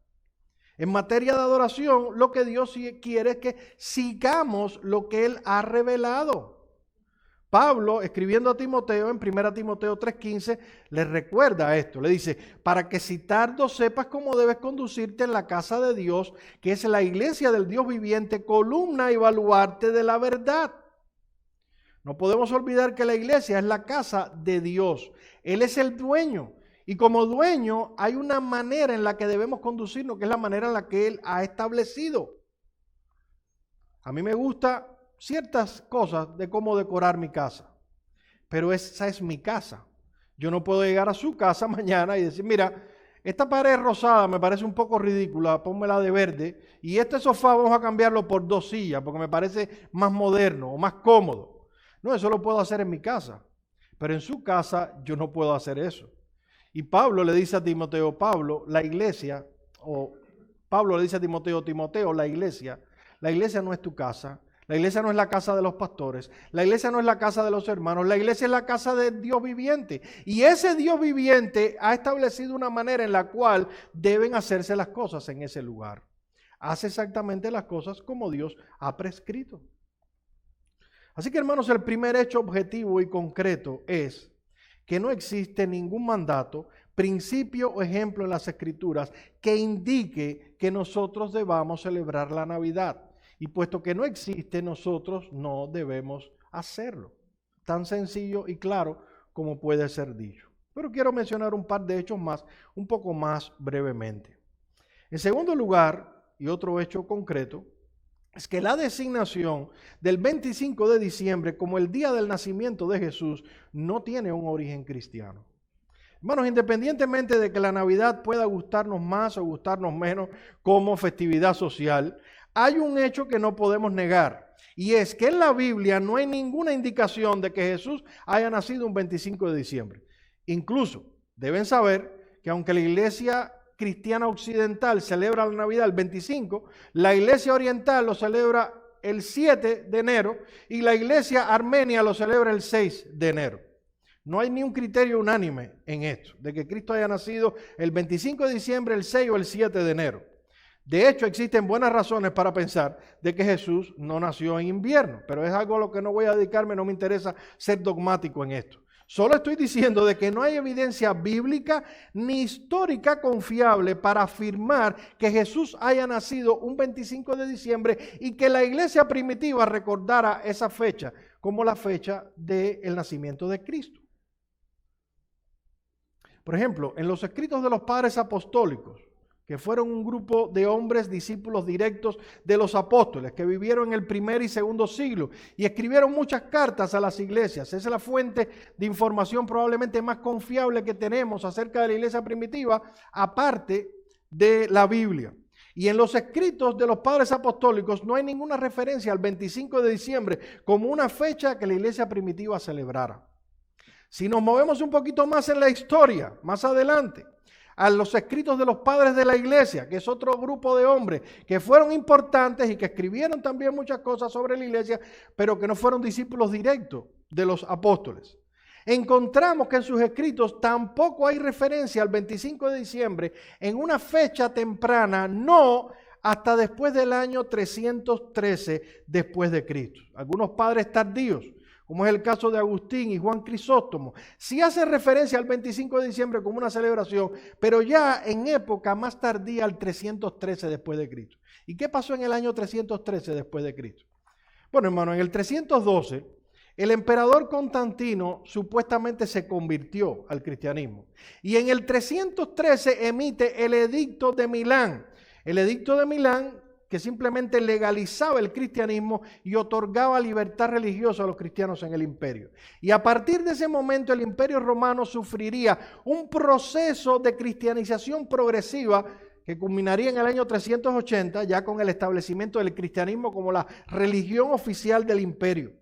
En materia de adoración, lo que Dios quiere es que sigamos lo que Él ha revelado. Pablo, escribiendo a Timoteo en 1 Timoteo 3:15, le recuerda esto. Le dice, para que si tardo sepas cómo debes conducirte en la casa de Dios, que es la iglesia del Dios viviente, columna y baluarte de la verdad. No podemos olvidar que la iglesia es la casa de Dios. Él es el dueño. Y como dueño hay una manera en la que debemos conducirnos, que es la manera en la que Él ha establecido. A mí me gusta ciertas cosas de cómo decorar mi casa, pero esa es mi casa. Yo no puedo llegar a su casa mañana y decir, mira, esta pared rosada me parece un poco ridícula, pónmela de verde, y este sofá vamos a cambiarlo por 2 sillas, porque me parece más moderno o más cómodo. No, eso lo puedo hacer en mi casa, pero en su casa yo no puedo hacer eso. Y Pablo le dice a Timoteo, la iglesia la iglesia no es tu casa, la iglesia no es la casa de los pastores, la iglesia no es la casa de los hermanos, la iglesia es la casa del Dios viviente. Y ese Dios viviente ha establecido una manera en la cual deben hacerse las cosas en ese lugar. Hace exactamente las cosas como Dios ha prescrito. Así que, hermanos, el primer hecho objetivo y concreto es que no existe ningún mandato, principio o ejemplo en las Escrituras que indique que nosotros debamos celebrar la Navidad. Y puesto que no existe, nosotros no debemos hacerlo. Tan sencillo y claro como puede ser dicho. Pero quiero mencionar un par de hechos más, un poco más brevemente. En segundo lugar, y otro hecho concreto, es que la designación del 25 de diciembre como el día del nacimiento de Jesús no tiene un origen cristiano. Hermanos, independientemente de que la Navidad pueda gustarnos más o gustarnos menos como festividad social, hay un hecho que no podemos negar, y es que en la Biblia no hay ninguna indicación de que Jesús haya nacido un 25 de diciembre. Incluso deben saber que aunque la iglesia cristiana occidental celebra la Navidad el 25, la iglesia oriental lo celebra el 7 de enero y la iglesia armenia lo celebra el 6 de enero. No hay ni un criterio unánime en esto, de que Cristo haya nacido el 25 de diciembre, el 6 o el 7 de enero. De hecho, existen buenas razones para pensar de que Jesús no nació en invierno, pero es algo a lo que no voy a dedicarme, no me interesa ser dogmático en esto. Solo estoy diciendo de que no hay evidencia bíblica ni histórica confiable para afirmar que Jesús haya nacido un 25 de diciembre y que la iglesia primitiva recordara esa fecha como la fecha del nacimiento de Cristo. Por ejemplo, en los escritos de los padres apostólicos, que fueron un grupo de hombres discípulos directos de los apóstoles, que vivieron en el primer y segundo siglo y escribieron muchas cartas a las iglesias. Esa es la fuente de información probablemente más confiable que tenemos acerca de la iglesia primitiva, aparte de la Biblia. Y en los escritos de los padres apostólicos no hay ninguna referencia al 25 de diciembre como una fecha que la iglesia primitiva celebrara. Si nos movemos un poquito más en la historia, más adelante, a los escritos de los padres de la iglesia, que es otro grupo de hombres que fueron importantes y que escribieron también muchas cosas sobre la iglesia, pero que no fueron discípulos directos de los apóstoles. Encontramos que en sus escritos tampoco hay referencia al 25 de diciembre en una fecha temprana, no hasta después del año 313 después de Cristo. Algunos padres tardíos, como es el caso de Agustín y Juan Crisóstomo, sí hace referencia al 25 de diciembre como una celebración, pero ya en época más tardía, al 313 después de Cristo. ¿Y qué pasó en el año 313 después de Cristo? Bueno, hermano, en el 312, el emperador Constantino supuestamente se convirtió al cristianismo. Y en el 313 emite el Edicto de Milán. El Edicto de Milán, que simplemente legalizaba el cristianismo y otorgaba libertad religiosa a los cristianos en el imperio. Y a partir de ese momento el imperio romano sufriría un proceso de cristianización progresiva que culminaría en el año 380, ya con el establecimiento del cristianismo como la religión oficial del imperio.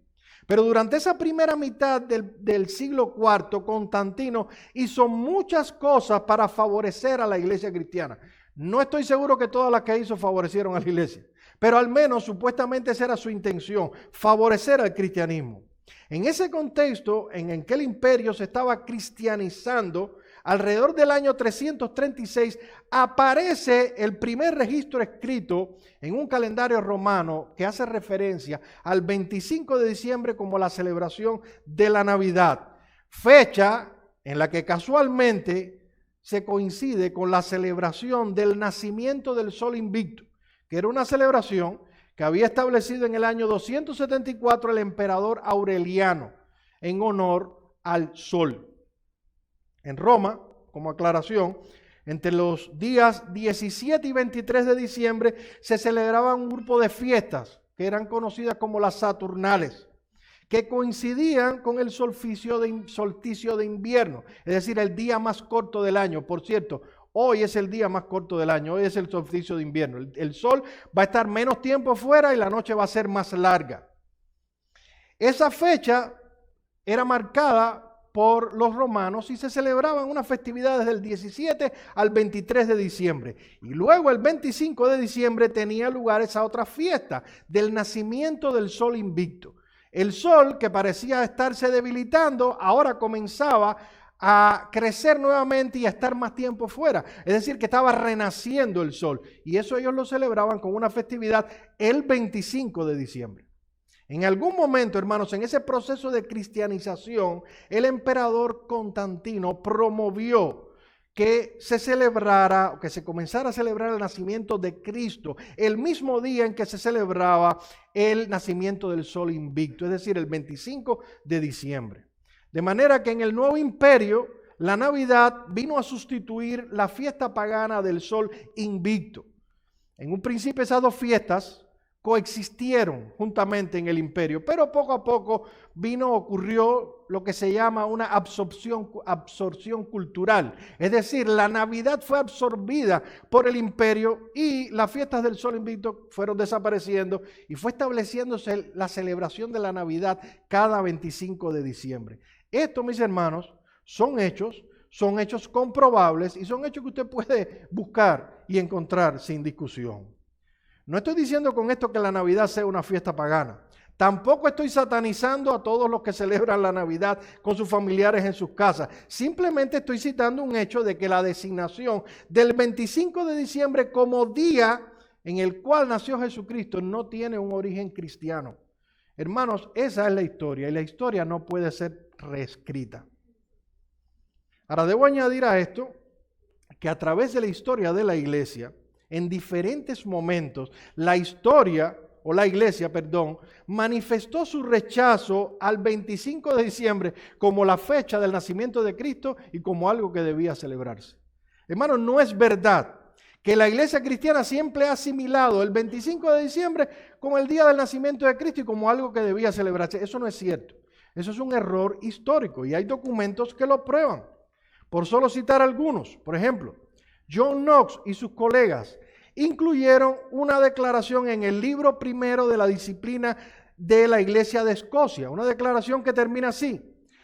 Pero durante esa primera mitad del siglo IV, Constantino hizo muchas cosas para favorecer a la iglesia cristiana. No estoy seguro que todas las que hizo favorecieron a la iglesia, pero al menos supuestamente esa era su intención, favorecer al cristianismo. En ese contexto en que el imperio se estaba cristianizando, alrededor del año 336 aparece el primer registro escrito en un calendario romano que hace referencia al 25 de diciembre como la celebración de la Navidad, fecha en la que casualmente se coincide con la celebración del nacimiento del Sol Invicto, que era una celebración que había establecido en el año 274 el emperador Aureliano en honor al Sol. En Roma, como aclaración, entre los días 17 y 23 de diciembre se celebraban un grupo de fiestas que eran conocidas como las Saturnales, que coincidían con el solsticio de invierno, es decir, el día más corto del año. Por cierto, hoy es el día más corto del año, hoy es el solsticio de invierno. El sol va a estar menos tiempo fuera y la noche va a ser más larga. Esa fecha era marcada por los romanos y se celebraban unas festividades del 17 al 23 de diciembre. Y luego el 25 de diciembre tenía lugar esa otra fiesta del nacimiento del Sol Invicto. El sol, que parecía estarse debilitando, ahora comenzaba a crecer nuevamente y a estar más tiempo fuera. Es decir, que estaba renaciendo el sol. Y eso ellos lo celebraban con una festividad el 25 de diciembre. En algún momento, hermanos, en ese proceso de cristianización, el emperador Constantino promovió que se celebrara, que se comenzara a celebrar el nacimiento de Cristo el mismo día en que se celebraba el nacimiento del Sol Invicto, es decir, el 25 de diciembre. De manera que en el nuevo imperio, la Navidad vino a sustituir la fiesta pagana del Sol Invicto. En un principio esas dos fiestas coexistieron juntamente en el imperio, pero poco a poco ocurrió lo que se llama una absorción cultural. Es decir, la Navidad fue absorbida por el imperio y las fiestas del Sol Invicto fueron desapareciendo y fue estableciéndose la celebración de la Navidad cada 25 de diciembre. Esto, mis hermanos, son hechos comprobables y son hechos que usted puede buscar y encontrar sin discusión. No estoy diciendo con esto que la Navidad sea una fiesta pagana. Tampoco estoy satanizando a todos los que celebran la Navidad con sus familiares en sus casas. Simplemente estoy citando un hecho de que la designación del 25 de diciembre como día en el cual nació Jesucristo no tiene un origen cristiano. Hermanos, esa es la historia y la historia no puede ser reescrita. Ahora, debo añadir a esto que a través de la historia de la iglesia, en diferentes momentos, la iglesia, manifestó su rechazo al 25 de diciembre como la fecha del nacimiento de Cristo y como algo que debía celebrarse. Hermanos, no es verdad que la iglesia cristiana siempre ha asimilado el 25 de diciembre como el día del nacimiento de Cristo y como algo que debía celebrarse. Eso no es cierto. Eso es un error histórico y hay documentos que lo prueban. Por solo citar algunos, por ejemplo, John Knox y sus colegas incluyeron una declaración en el libro primero de la disciplina de la Iglesia de Escocia, una declaración que termina así,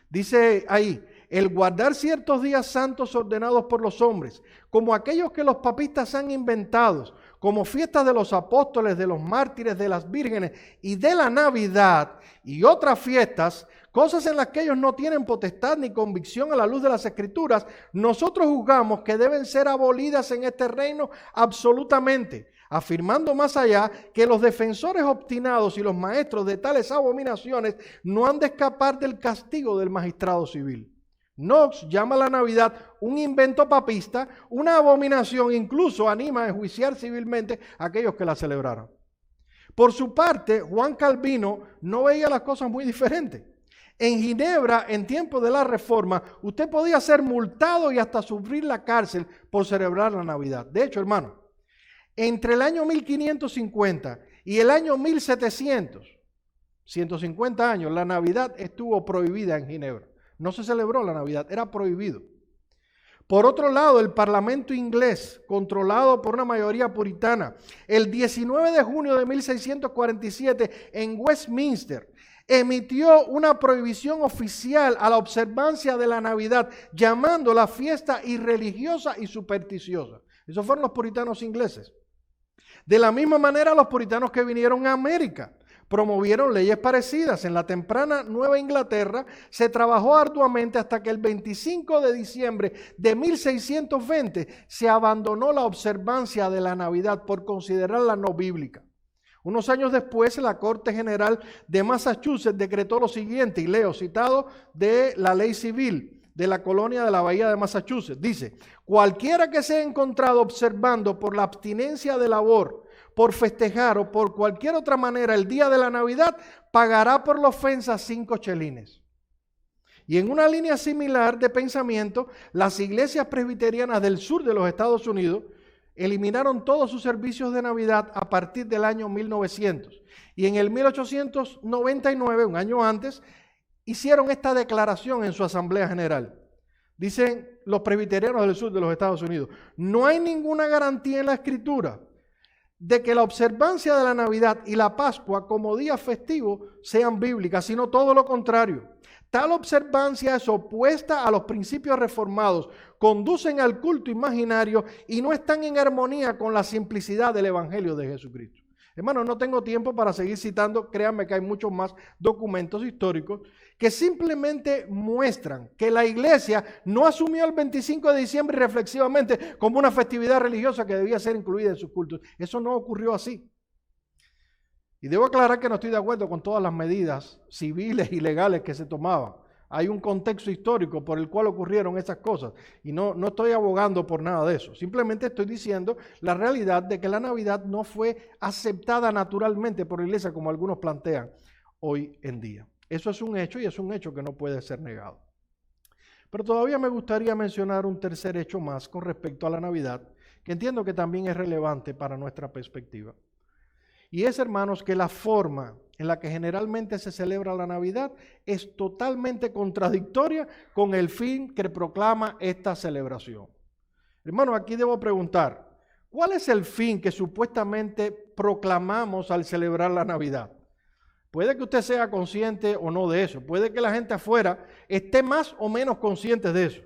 dice ahí: el guardar ciertos días santos ordenados por los hombres, como aquellos que los papistas han inventado, como fiestas de los apóstoles, de los mártires, de las vírgenes y de la Navidad y otras fiestas, cosas en las que ellos no tienen potestad ni convicción a la luz de las Escrituras, nosotros juzgamos que deben ser abolidas en este reino absolutamente, afirmando más allá que los defensores obstinados y los maestros de tales abominaciones no han de escapar del castigo del magistrado civil. Knox llama a la Navidad un invento papista, una abominación, incluso anima a enjuiciar civilmente a aquellos que la celebraron. Por su parte, Juan Calvino no veía las cosas muy diferentes. En Ginebra, en tiempo de la Reforma, usted podía ser multado y hasta sufrir la cárcel por celebrar la Navidad. De hecho, hermano, Entre el año 1550 y el año 1700, 150 años, la Navidad estuvo prohibida en Ginebra. No se celebró la Navidad, era prohibido. Por otro lado, el Parlamento inglés, controlado por una mayoría puritana, el 19 de junio de 1647 en Westminster, emitió una prohibición oficial a la observancia de la Navidad, llamándola fiesta irreligiosa y supersticiosa. Esos fueron los puritanos ingleses. De la misma manera, los puritanos que vinieron a América promovieron leyes parecidas. En la temprana Nueva Inglaterra se trabajó arduamente hasta que el 25 de diciembre de 1620 se abandonó la observancia de la Navidad por considerarla no bíblica. Unos años después, la Corte General de Massachusetts decretó lo siguiente, y leo, citado de la ley civil de la colonia de la Bahía de Massachusetts. Dice: cualquiera que sea encontrado observando por la abstinencia de labor, por festejar o por cualquier otra manera el día de la Navidad, pagará por la ofensa 5 chelines. Y en una línea similar de pensamiento, las iglesias presbiterianas del sur de los Estados Unidos eliminaron todos sus servicios de Navidad a partir del año 1900. Y en el 1899, un año antes, hicieron esta declaración en su Asamblea General. Dicen los presbiterianos del sur de los Estados Unidos: no hay ninguna garantía en la Escritura de que la observancia de la Navidad y la Pascua como día festivo sean bíblicas, sino todo lo contrario. Tal observancia es opuesta a los principios reformados, conducen al culto imaginario y no están en armonía con la simplicidad del Evangelio de Jesucristo. Hermanos, no tengo tiempo para seguir citando, créanme que hay muchos más documentos históricos que simplemente muestran que la iglesia no asumió el 25 de diciembre reflexivamente como una festividad religiosa que debía ser incluida en sus cultos. Eso no ocurrió así. Y debo aclarar que no estoy de acuerdo con todas las medidas civiles y legales que se tomaban. Hay un contexto histórico por el cual ocurrieron esas cosas y no estoy abogando por nada de eso. Simplemente estoy diciendo la realidad de que la Navidad no fue aceptada naturalmente por la iglesia como algunos plantean hoy en día. Eso es un hecho y es un hecho que no puede ser negado. Pero todavía me gustaría mencionar un tercer hecho más con respecto a la Navidad, que entiendo que también es relevante para nuestra perspectiva. Y es, hermanos, que la forma en la que generalmente se celebra la Navidad es totalmente contradictoria con el fin que proclama esta celebración. Hermano, aquí debo preguntar, ¿cuál es el fin que supuestamente proclamamos al celebrar la Navidad? Puede que usted sea consciente o no de eso, puede que la gente afuera esté más o menos consciente de eso.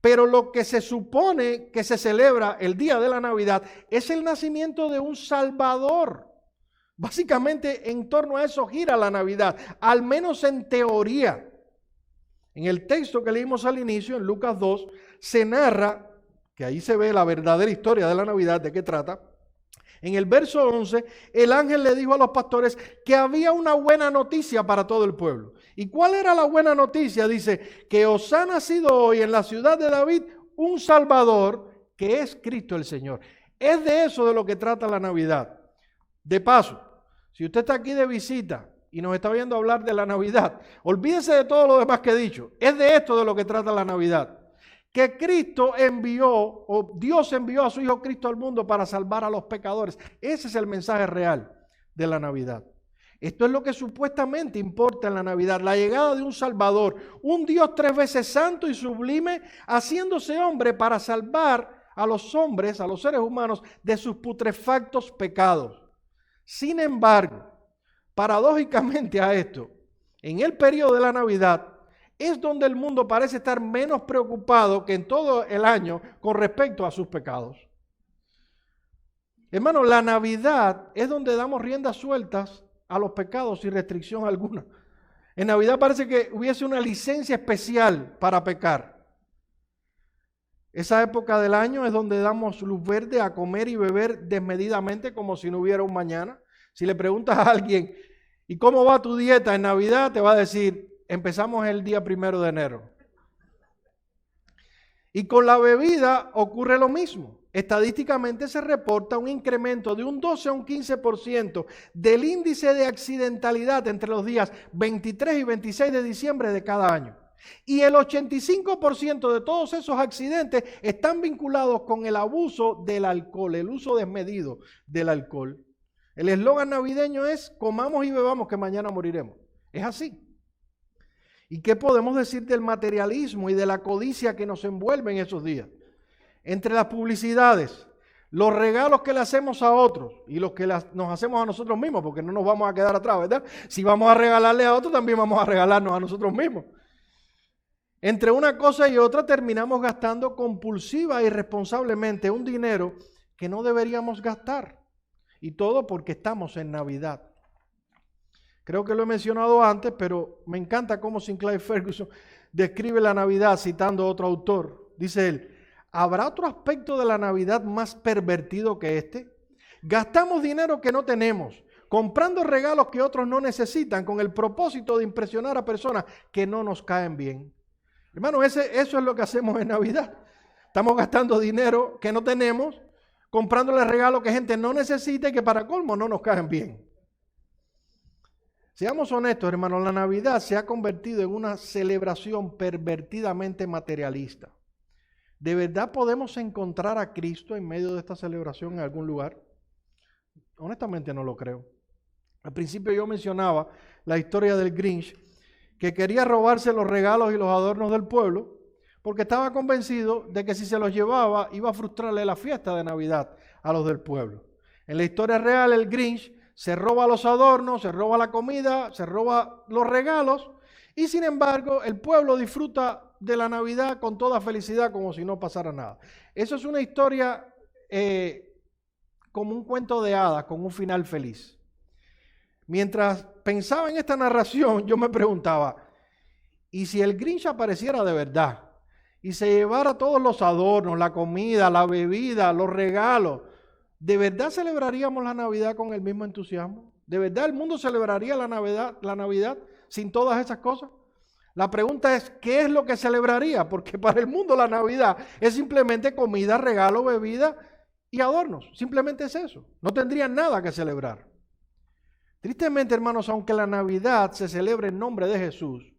Pero lo que se supone que se celebra el día de la Navidad es el nacimiento de un Salvador. Básicamente en torno a eso gira la Navidad, al menos en teoría. En el texto que leímos al inicio, en Lucas 2, se narra, que ahí se ve la verdadera historia de la Navidad, de qué trata. En el verso 11, el ángel le dijo a los pastores que había una buena noticia para todo el pueblo. ¿Y cuál era la buena noticia? Dice, que os ha nacido hoy en la ciudad de David un Salvador, que es Cristo el Señor. Es de eso de lo que trata la Navidad. De paso, si usted está aquí de visita y nos está viendo hablar de la Navidad, olvídese de todo lo demás que he dicho. Es de esto de lo que trata la Navidad. Que Cristo envió, o Dios envió a su Hijo Cristo al mundo para salvar a los pecadores. Ese es el mensaje real de la Navidad. Esto es lo que supuestamente importa en la Navidad, la llegada de un Salvador, un Dios 3 veces santo y sublime, haciéndose hombre para salvar a los hombres, a los seres humanos, de sus putrefactos pecados. Sin embargo, paradójicamente a esto, en el periodo de la Navidad, es donde el mundo parece estar menos preocupado que en todo el año con respecto a sus pecados. Hermano, la Navidad es donde damos riendas sueltas a los pecados sin restricción alguna. En Navidad parece que hubiese una licencia especial para pecar. Esa época del año es donde damos luz verde a comer y beber desmedidamente como si no hubiera un mañana. Si le preguntas a alguien, ¿y cómo va tu dieta en Navidad? Te va a decir, empezamos el día 1 de enero. Y con la bebida ocurre lo mismo. Estadísticamente se reporta un incremento de un 12 a un 15% del índice de accidentalidad entre los días 23 y 26 de diciembre de cada año. Y el 85% de todos esos accidentes están vinculados con el abuso del alcohol, el uso desmedido del alcohol. El eslogan navideño es: comamos y bebamos que mañana moriremos. Es así. ¿Y qué podemos decir del materialismo y de la codicia que nos envuelve en esos días? Entre las publicidades, los regalos que le hacemos a otros y los que nos hacemos a nosotros mismos, porque no nos vamos a quedar atrás, ¿verdad? Si vamos a regalarle a otros, también vamos a regalarnos a nosotros mismos. Entre una cosa y otra terminamos gastando compulsiva y irresponsablemente un dinero que no deberíamos gastar. Y todo porque estamos en Navidad. Creo que lo he mencionado antes, pero me encanta cómo Sinclair Ferguson describe la Navidad citando a otro autor. Dice él: ¿habrá otro aspecto de la Navidad más pervertido que este? Gastamos dinero que no tenemos, comprando regalos que otros no necesitan, con el propósito de impresionar a personas que no nos caen bien. Hermano, eso es lo que hacemos en Navidad. Estamos gastando dinero que no tenemos, comprándole regalos que gente no necesita y que para colmo no nos caen bien. Seamos honestos, hermanos, la Navidad se ha convertido en una celebración pervertidamente materialista. ¿De verdad podemos encontrar a Cristo en medio de esta celebración en algún lugar? Honestamente no lo creo. Al principio yo mencionaba la historia del Grinch, que quería robarse los regalos y los adornos del pueblo, porque estaba convencido de que si se los llevaba iba a frustrarle la fiesta de Navidad a los del pueblo. En la historia real, el Grinch se roba los adornos, se roba la comida, se roba los regalos, y sin embargo el pueblo disfruta de la Navidad con toda felicidad como si no pasara nada. Eso es una historia como un cuento de hadas, con un final feliz. Mientras pensaba en esta narración, yo me preguntaba: ¿y si el Grinch apareciera de verdad y se llevara todos los adornos, la comida, la bebida, los regalos? ¿De verdad celebraríamos la Navidad con el mismo entusiasmo? ¿De verdad el mundo celebraría la Navidad sin todas esas cosas? La pregunta es: ¿qué es lo que celebraría? Porque para el mundo la Navidad es simplemente comida, regalo, bebida y adornos. Simplemente es eso. No tendrían nada que celebrar. Tristemente, hermanos, aunque la Navidad se celebra en nombre de Jesús,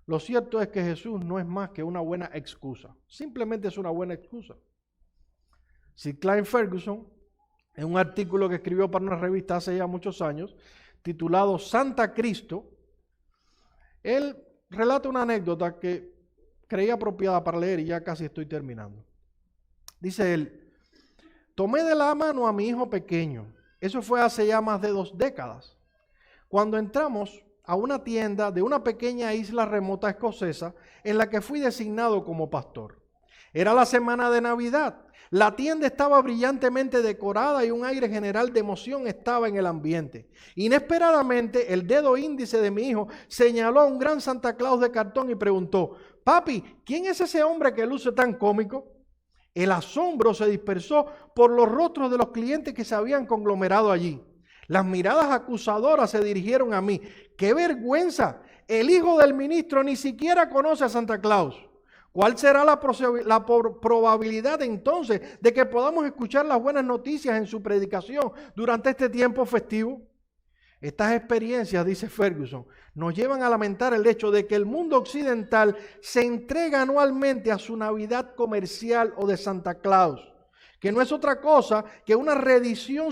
lo cierto es que Jesús no es más que una buena excusa. Simplemente es una buena excusa. Sinclair Ferguson, en un artículo que escribió para una revista hace ya muchos años, titulado Santa Cristo, él relata una anécdota que creía apropiada para leer y ya casi estoy terminando. Dice él: tomé de la mano a mi hijo pequeño. Eso fue hace ya más de 2 décadas. Cuando entramos a una tienda de una pequeña isla remota escocesa en la que fui designado como pastor. Era la semana de Navidad. La tienda estaba brillantemente decorada y un aire general de emoción estaba en el ambiente. Inesperadamente, el dedo índice de mi hijo señaló a un gran Santa Claus de cartón y preguntó: papi, ¿quién es ese hombre que luce tan cómico? El asombro se dispersó por los rostros de los clientes que se habían conglomerado allí. Las miradas acusadoras se dirigieron a mí. ¡Qué vergüenza! El hijo del ministro ni siquiera conoce a Santa Claus. ¿Cuál será la probabilidad entonces de que podamos escuchar las buenas noticias en su predicación durante este tiempo festivo? Estas experiencias, dice Ferguson, nos llevan a lamentar el hecho de que el mundo occidental se entrega anualmente a su Navidad comercial o de Santa Claus, que no es otra cosa que una reedición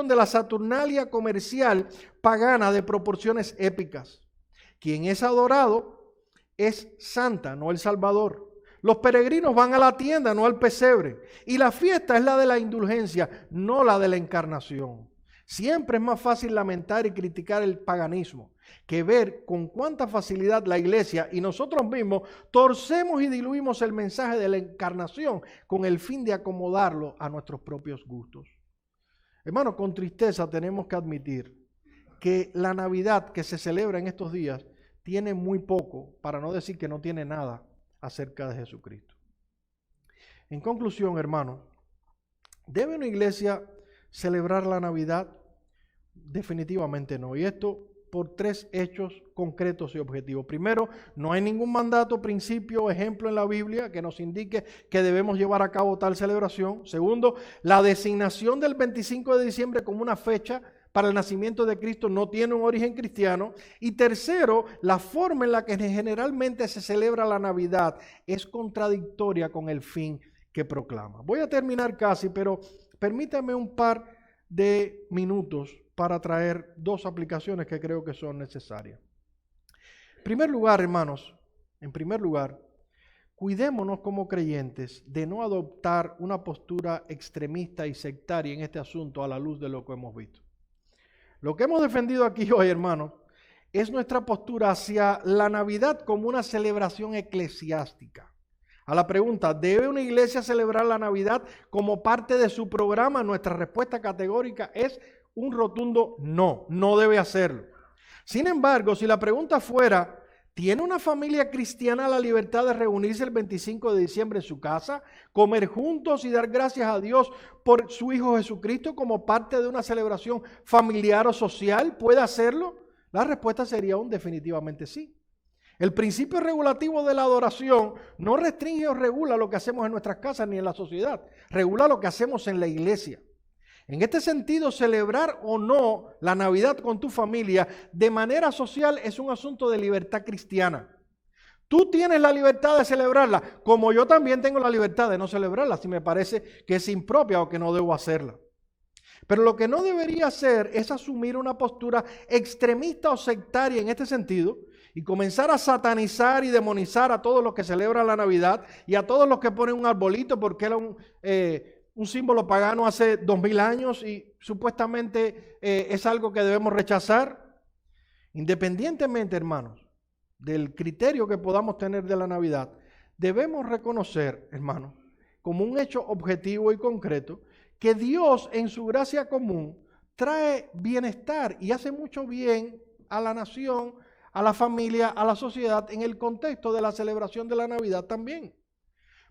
de la Saturnalia comercial pagana de proporciones épicas. Quien es adorado es Santa, no el Salvador. Los peregrinos van a la tienda, no al pesebre. Y la fiesta es la de la indulgencia, no la de la encarnación. Siempre es más fácil lamentar y criticar el paganismo que ver con cuánta facilidad la iglesia y nosotros mismos torcemos y diluimos el mensaje de la encarnación con el fin de acomodarlo a nuestros propios gustos. Hermanos, con tristeza tenemos que admitir que la Navidad que se celebra en estos días tiene muy poco, para no decir que no tiene nada, acerca de Jesucristo. En conclusión, hermanos, ¿debe una iglesia celebrar la Navidad? Definitivamente no. Y esto por 3 hechos concretos y objetivos. Primero, no hay ningún mandato, principio o ejemplo en la Biblia que nos indique que debemos llevar a cabo tal celebración. Segundo, la designación del 25 de diciembre como una fecha para el nacimiento de Cristo no tiene un origen cristiano. Y tercero, la forma en la que generalmente se celebra la Navidad es contradictoria con el fin que proclama. Voy a terminar casi, pero permítame un par de minutos para traer dos aplicaciones que creo que son necesarias. En primer lugar, hermanos, cuidémonos como creyentes de no adoptar una postura extremista y sectaria en este asunto a la luz de lo que hemos visto. Lo que hemos defendido aquí hoy, hermanos, es nuestra postura hacia la Navidad como una celebración eclesiástica. A la pregunta, ¿debe una iglesia celebrar la Navidad como parte de su programa? Nuestra respuesta categórica es un rotundo no, no debe hacerlo. Sin embargo, si la pregunta fuera, ¿tiene una familia cristiana la libertad de reunirse el 25 de diciembre en su casa, comer juntos y dar gracias a Dios por su Hijo Jesucristo como parte de una celebración familiar o social? ¿Puede hacerlo? La respuesta sería un definitivamente sí. El principio regulativo de la adoración no restringe o regula lo que hacemos en nuestras casas ni en la sociedad, regula lo que hacemos en la iglesia. En este sentido, celebrar o no la Navidad con tu familia de manera social es un asunto de libertad cristiana. Tú tienes la libertad de celebrarla, como yo también tengo la libertad de no celebrarla, si me parece que es impropia o que no debo hacerla. Pero lo que no debería hacer es asumir una postura extremista o sectaria en este sentido y comenzar a satanizar y demonizar a todos los que celebran la Navidad y a todos los que ponen un arbolito porque era un símbolo pagano hace 2000 años y supuestamente es algo que debemos rechazar. Independientemente, hermanos, del criterio que podamos tener de la Navidad, debemos reconocer, hermanos, como un hecho objetivo y concreto, que Dios en su gracia común trae bienestar y hace mucho bien a la nación, a la familia, a la sociedad en el contexto de la celebración de la Navidad también.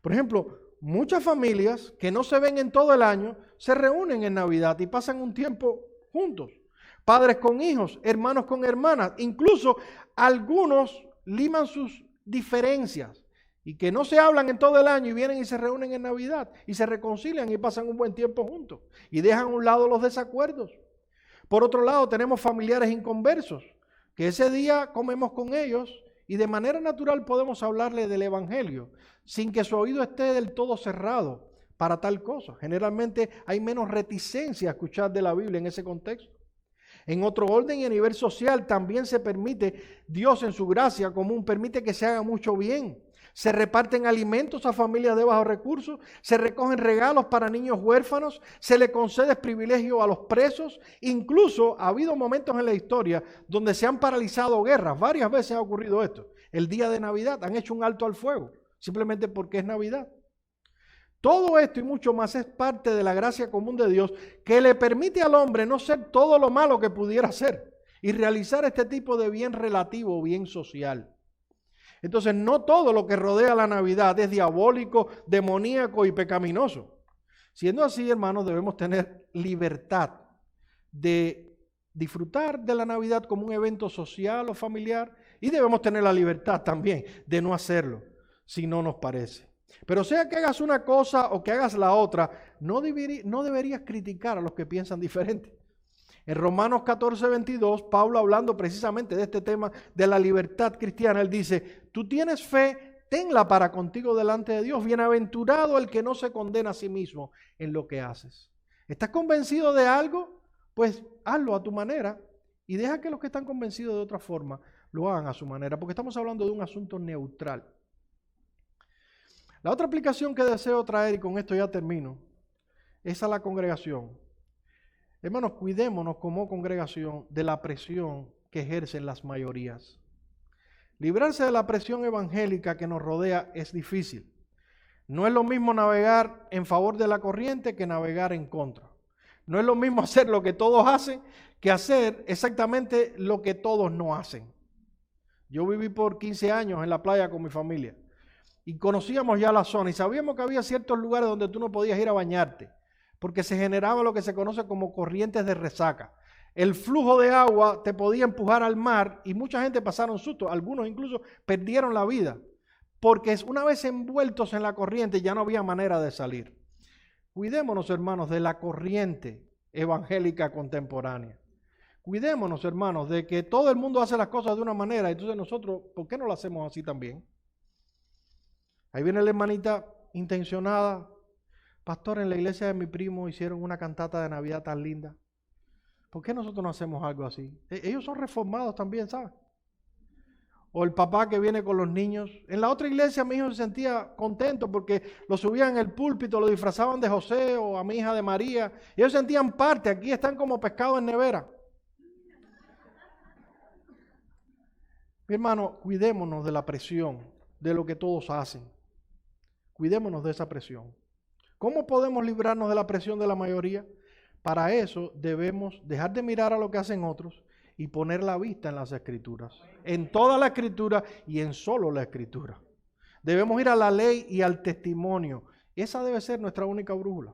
Por ejemplo, muchas familias que no se ven en todo el año se reúnen en Navidad y pasan un tiempo juntos. Padres con hijos, hermanos con hermanas, incluso algunos liman sus diferencias y que no se hablan en todo el año y vienen y se reúnen en Navidad y se reconcilian y pasan un buen tiempo juntos y dejan a un lado los desacuerdos. Por otro lado, tenemos familiares inconversos que ese día comemos con ellos y de manera natural podemos hablarle del Evangelio sin que su oído esté del todo cerrado para tal cosa. Generalmente hay menos reticencia a escuchar de la Biblia en ese contexto. En otro orden y a nivel social también se permite, Dios en su gracia común permite que se haga mucho bien. Se reparten alimentos a familias de bajos recursos, se recogen regalos para niños huérfanos, se le concede privilegio a los presos. Incluso ha habido momentos en la historia donde se han paralizado guerras. Varias veces ha ocurrido esto. El día de Navidad han hecho un alto al fuego, simplemente porque es Navidad. Todo esto y mucho más es parte de la gracia común de Dios que le permite al hombre no ser todo lo malo que pudiera ser y realizar este tipo de bien relativo, bien social. Entonces, no todo lo que rodea la Navidad es diabólico, demoníaco y pecaminoso. Siendo así, hermanos, debemos tener libertad de disfrutar de la Navidad como un evento social o familiar y debemos tener la libertad también de no hacerlo si no nos parece. Pero sea que hagas una cosa o que hagas la otra, no deberías criticar a los que piensan diferente. En Romanos 14:22, Pablo hablando precisamente de este tema de la libertad cristiana, él dice, tú tienes fe, tenla para contigo delante de Dios. Bienaventurado el que no se condena a sí mismo en lo que haces. ¿Estás convencido de algo? Pues hazlo a tu manera y deja que los que están convencidos de otra forma lo hagan a su manera, porque estamos hablando de un asunto neutral. La otra aplicación que deseo traer, y con esto ya termino, es a la congregación. Hermanos, cuidémonos como congregación de la presión que ejercen las mayorías. Librarse de la presión evangélica que nos rodea es difícil. No es lo mismo navegar en favor de la corriente que navegar en contra. No es lo mismo hacer lo que todos hacen que hacer exactamente lo que todos no hacen. Yo viví por 15 años en la playa con mi familia y conocíamos ya la zona y sabíamos que había ciertos lugares donde tú no podías ir a bañarte porque se generaba lo que se conoce como corrientes de resaca. El flujo de agua te podía empujar al mar y mucha gente pasaron susto, algunos incluso perdieron la vida, porque una vez envueltos en la corriente ya no había manera de salir. Cuidémonos, hermanos, de la corriente evangélica contemporánea. Cuidémonos, hermanos, de que todo el mundo hace las cosas de una manera, entonces nosotros, ¿por qué no lo hacemos así también? Ahí viene la hermanita intencionada. Pastor, en la iglesia de mi primo hicieron una cantata de Navidad tan linda. ¿Por qué nosotros no hacemos algo así? Ellos son reformados también, ¿sabes? O el papá que viene con los niños. En la otra iglesia mi hijo se sentía contento porque lo subían en el púlpito, lo disfrazaban de José o a mi hija de María. Y ellos sentían parte, aquí están como pescados en nevera. Mi hermano, cuidémonos de la presión, de lo que todos hacen. Cuidémonos de esa presión. ¿Cómo podemos librarnos de la presión de la mayoría? Para eso debemos dejar de mirar a lo que hacen otros y poner la vista en las Escrituras. En toda la Escritura y en solo la Escritura. Debemos ir a la ley y al testimonio. Esa debe ser nuestra única brújula.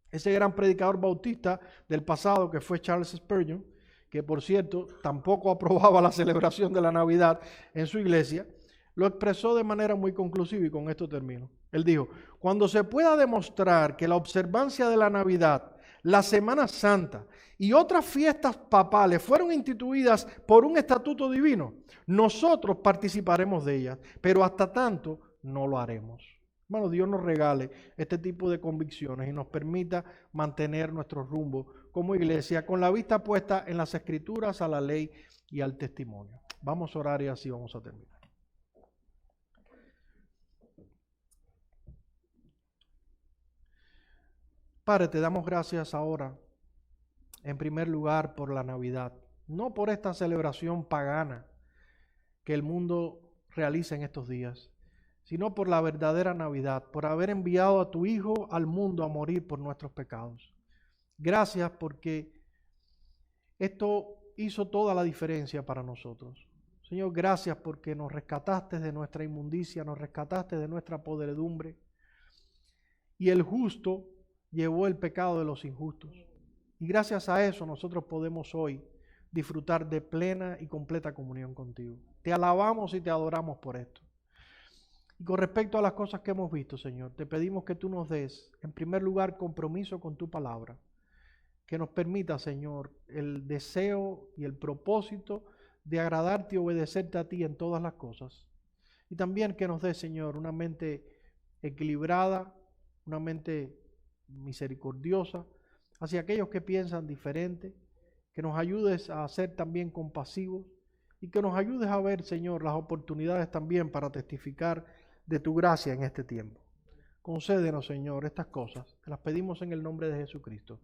Ese gran predicador bautista del pasado que fue Charles Spurgeon, que por cierto tampoco aprobaba la celebración de la Navidad en su iglesia, lo expresó de manera muy conclusiva y con esto termino. Él dijo, cuando se pueda demostrar que la observancia de la Navidad, la Semana Santa y otras fiestas papales fueron instituidas por un estatuto divino, nosotros participaremos de ellas, pero hasta tanto no lo haremos. Hermano, Dios nos regale este tipo de convicciones y nos permita mantener nuestro rumbo como iglesia con la vista puesta en las Escrituras, a la ley y al testimonio. Vamos a orar y así vamos a terminar. Padre, te damos gracias ahora, en primer lugar, por la Navidad, no por esta celebración pagana que el mundo realiza en estos días, sino por la verdadera Navidad, por haber enviado a tu Hijo al mundo a morir por nuestros pecados. Gracias porque esto hizo toda la diferencia para nosotros. Señor, gracias porque nos rescataste de nuestra inmundicia, nos rescataste de nuestra podredumbre. Y el justo llevó el pecado de los injustos. Y gracias a eso nosotros podemos hoy disfrutar de plena y completa comunión contigo. Te alabamos y te adoramos por esto. Y con respecto a las cosas que hemos visto, Señor, te pedimos que tú nos des, en primer lugar, compromiso con tu palabra. Que nos permita, Señor, el deseo y el propósito de agradarte y obedecerte a ti en todas las cosas. Y también que nos des, Señor, una mente equilibrada, una mente misericordiosa hacia aquellos que piensan diferente, que nos ayudes a ser también compasivos y que nos ayudes a ver, Señor, las oportunidades también para testificar de tu gracia en este tiempo. Concédenos, Señor, estas cosas. Te las pedimos en el nombre de Jesucristo.